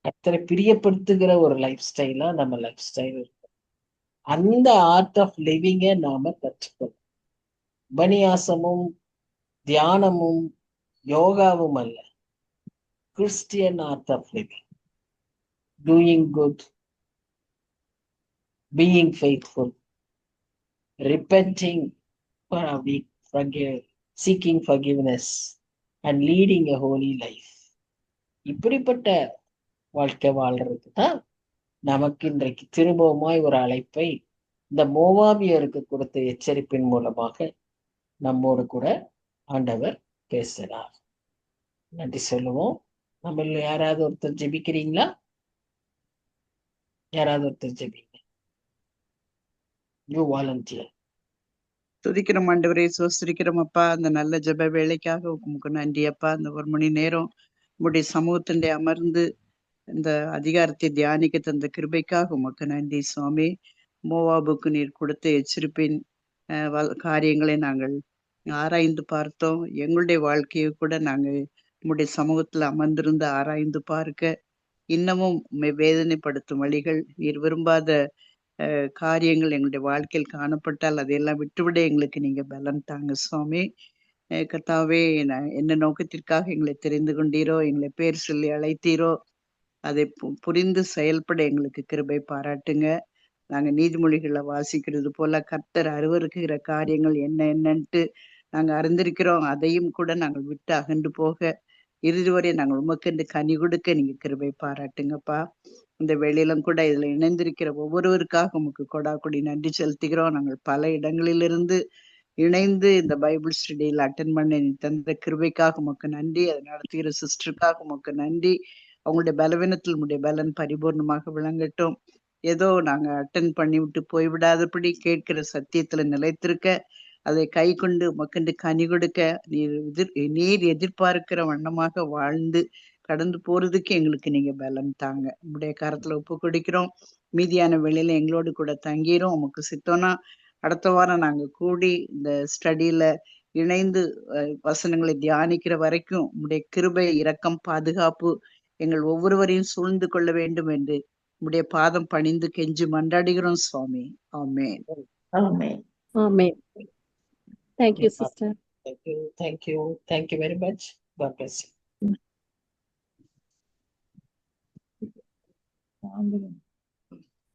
கர்த்தரை பிரியப்படுத்துகிற ஒரு லைஃப் ஸ்டைலா நம்ம லைஃப் ஸ்டைல் இருக்கும். அந்த ஆர்ட் ஆஃப் லிவிங்கை நாம கற்றுக்கணும். உபநியாசமும் தியானமும் யோகாவும் அல்ல, Christian art of living, doing good, being faithful, repenting for a week, seeking forgiveness and leading a holy life. இப்படிப்பட்ட வாழ்க்கை வாழ்றதுக்கு தான் நமக்கு இன்றைக்கு திரும்பவுமாய் ஒரு அழைப்பை இந்த மோவாபியருக்கு கொடுத்த எச்சரிப்பின் மூலமாக நம்மோடு கூட ஆண்டவர் பேசுகிறார். நன்றி சொல்லுவோம். நம்ம யாராவது ஒருத்தர் ஜெபிக்கிறீங்களா? யாராவது ஒருத்தர் ஜெபிங்க. You volunteer. துதிக்கிறோம் ஆண்டவரே, சோஸ்திரிக்கிறோம் அப்பா. அந்த நல்ல ஜெப வேலைக்காக உமக்கு நன்றி அப்பா. அந்த 1 மணி நேரம் உங்களுடைய சமூகத்திலே அமர்ந்து இந்த அதிகாரத்தை தியானிக்க தந்த கிருபைக்காக உமக்கு நன்றி சுவாமி. மோவாபுக்கு நீர் கொடுத்த எச்சரிப்பின் காரியங்களை நாங்கள் ஆராய்ந்து பார்த்தோம். எங்களுடைய வாழ்க்கையை கூட நாங்கள் உங்களுடைய சமூகத்துல அமர்ந்திருந்து ஆராய்ந்து பார்க்க இன்னமும் வேதனைப்படுத்தும் வழிகள், நீர் விரும்பாத காரியங்கள் எங்களுடைய வாழ்க்கையில் காணப்பட்டால் அதையெல்லாம் விட்டுவிட எங்களுக்கு நீங்க பலன் தாங்க சுவாமி. கர்த்தாவே, என்ன நோக்கத்திற்காக எங்களை தெரிந்து கொண்டீரோ, எங்களை பேர் சொல்லி அழைத்தீரோ, அதை புரிந்து செயல்பட எங்களுக்கு கிருபை பாராட்டுங்க. நாங்க நீதிமொழிகளை வாசிக்கிறது போல கர்த்தர் அருவருக்குகிற காரியங்கள் என்னன்ட்டு நாங்க அறிந்திருக்கிறோம். அதையும் கூட நாங்கள் விட்டு அகன்று போக இறுதி வரை நாங்கள் உமக்கென்று கனி கொடுக்க நீங்க கிருபை பாராட்டுங்கப்பா. இந்த வேளையிலும் கூட இதுல இணைந்திருக்கிற ஒவ்வொருவருக்காக உமக்கு கொடாக்குடி நன்றி செலுத்துகிறோம். நாங்கள் பல இடங்களிலிருந்து இணைந்து இந்த பைபிள் ஸ்டடியில் அட்டன் பண்ண தந்த கிருபைக்காக உமக்கு நன்றி. அதை நடத்துகிற சிஸ்டருக்காக உமக்கு நன்றி. அவங்களுடைய பலவீனத்தில் உங்களுடைய பலன் பரிபூர்ணமாக விளங்கட்டும். ஏதோ நாங்க அட்டன் பண்ணி விட்டு போய்விடாதபடி கேட்கிற சத்தியத்துல நிலைத்திருக்க, அதை கை கொண்டு உமக்கென்று கனி கொடுக்க நீர் எதிர்பார்க்கிற வண்ணமாக வாழ்ந்து கடந்து போறதுக்கு எங்களுக்கு நீங்க பலன் தாங்க. உங்களுடைய கரத்துல ஒப்பு கொடுக்கிறோம். மீதியான வேளையில எங்களோடு கூட தங்கிரும். உமக்கு சித்தோனா அடுத்த வாரம் நாங்க கூடி இந்த ஸ்டடியில இணைந்து வசனங்களை தியானிக்கிற வரைக்கும் உங்களுடைய கிருபை, இரக்கம், பாதுகாப்பு எங்கள் ஒவ்வொருவரையும் சூழ்ந்து கொள்ள வேண்டும் என்று உடைய பாதம் பணிந்து கெஞ்சி மன்றாடுகிறோம் சுவாமி. ஆமென். ஆமென். ஆமென். Thank you, sister. Thank you very much. God bless you.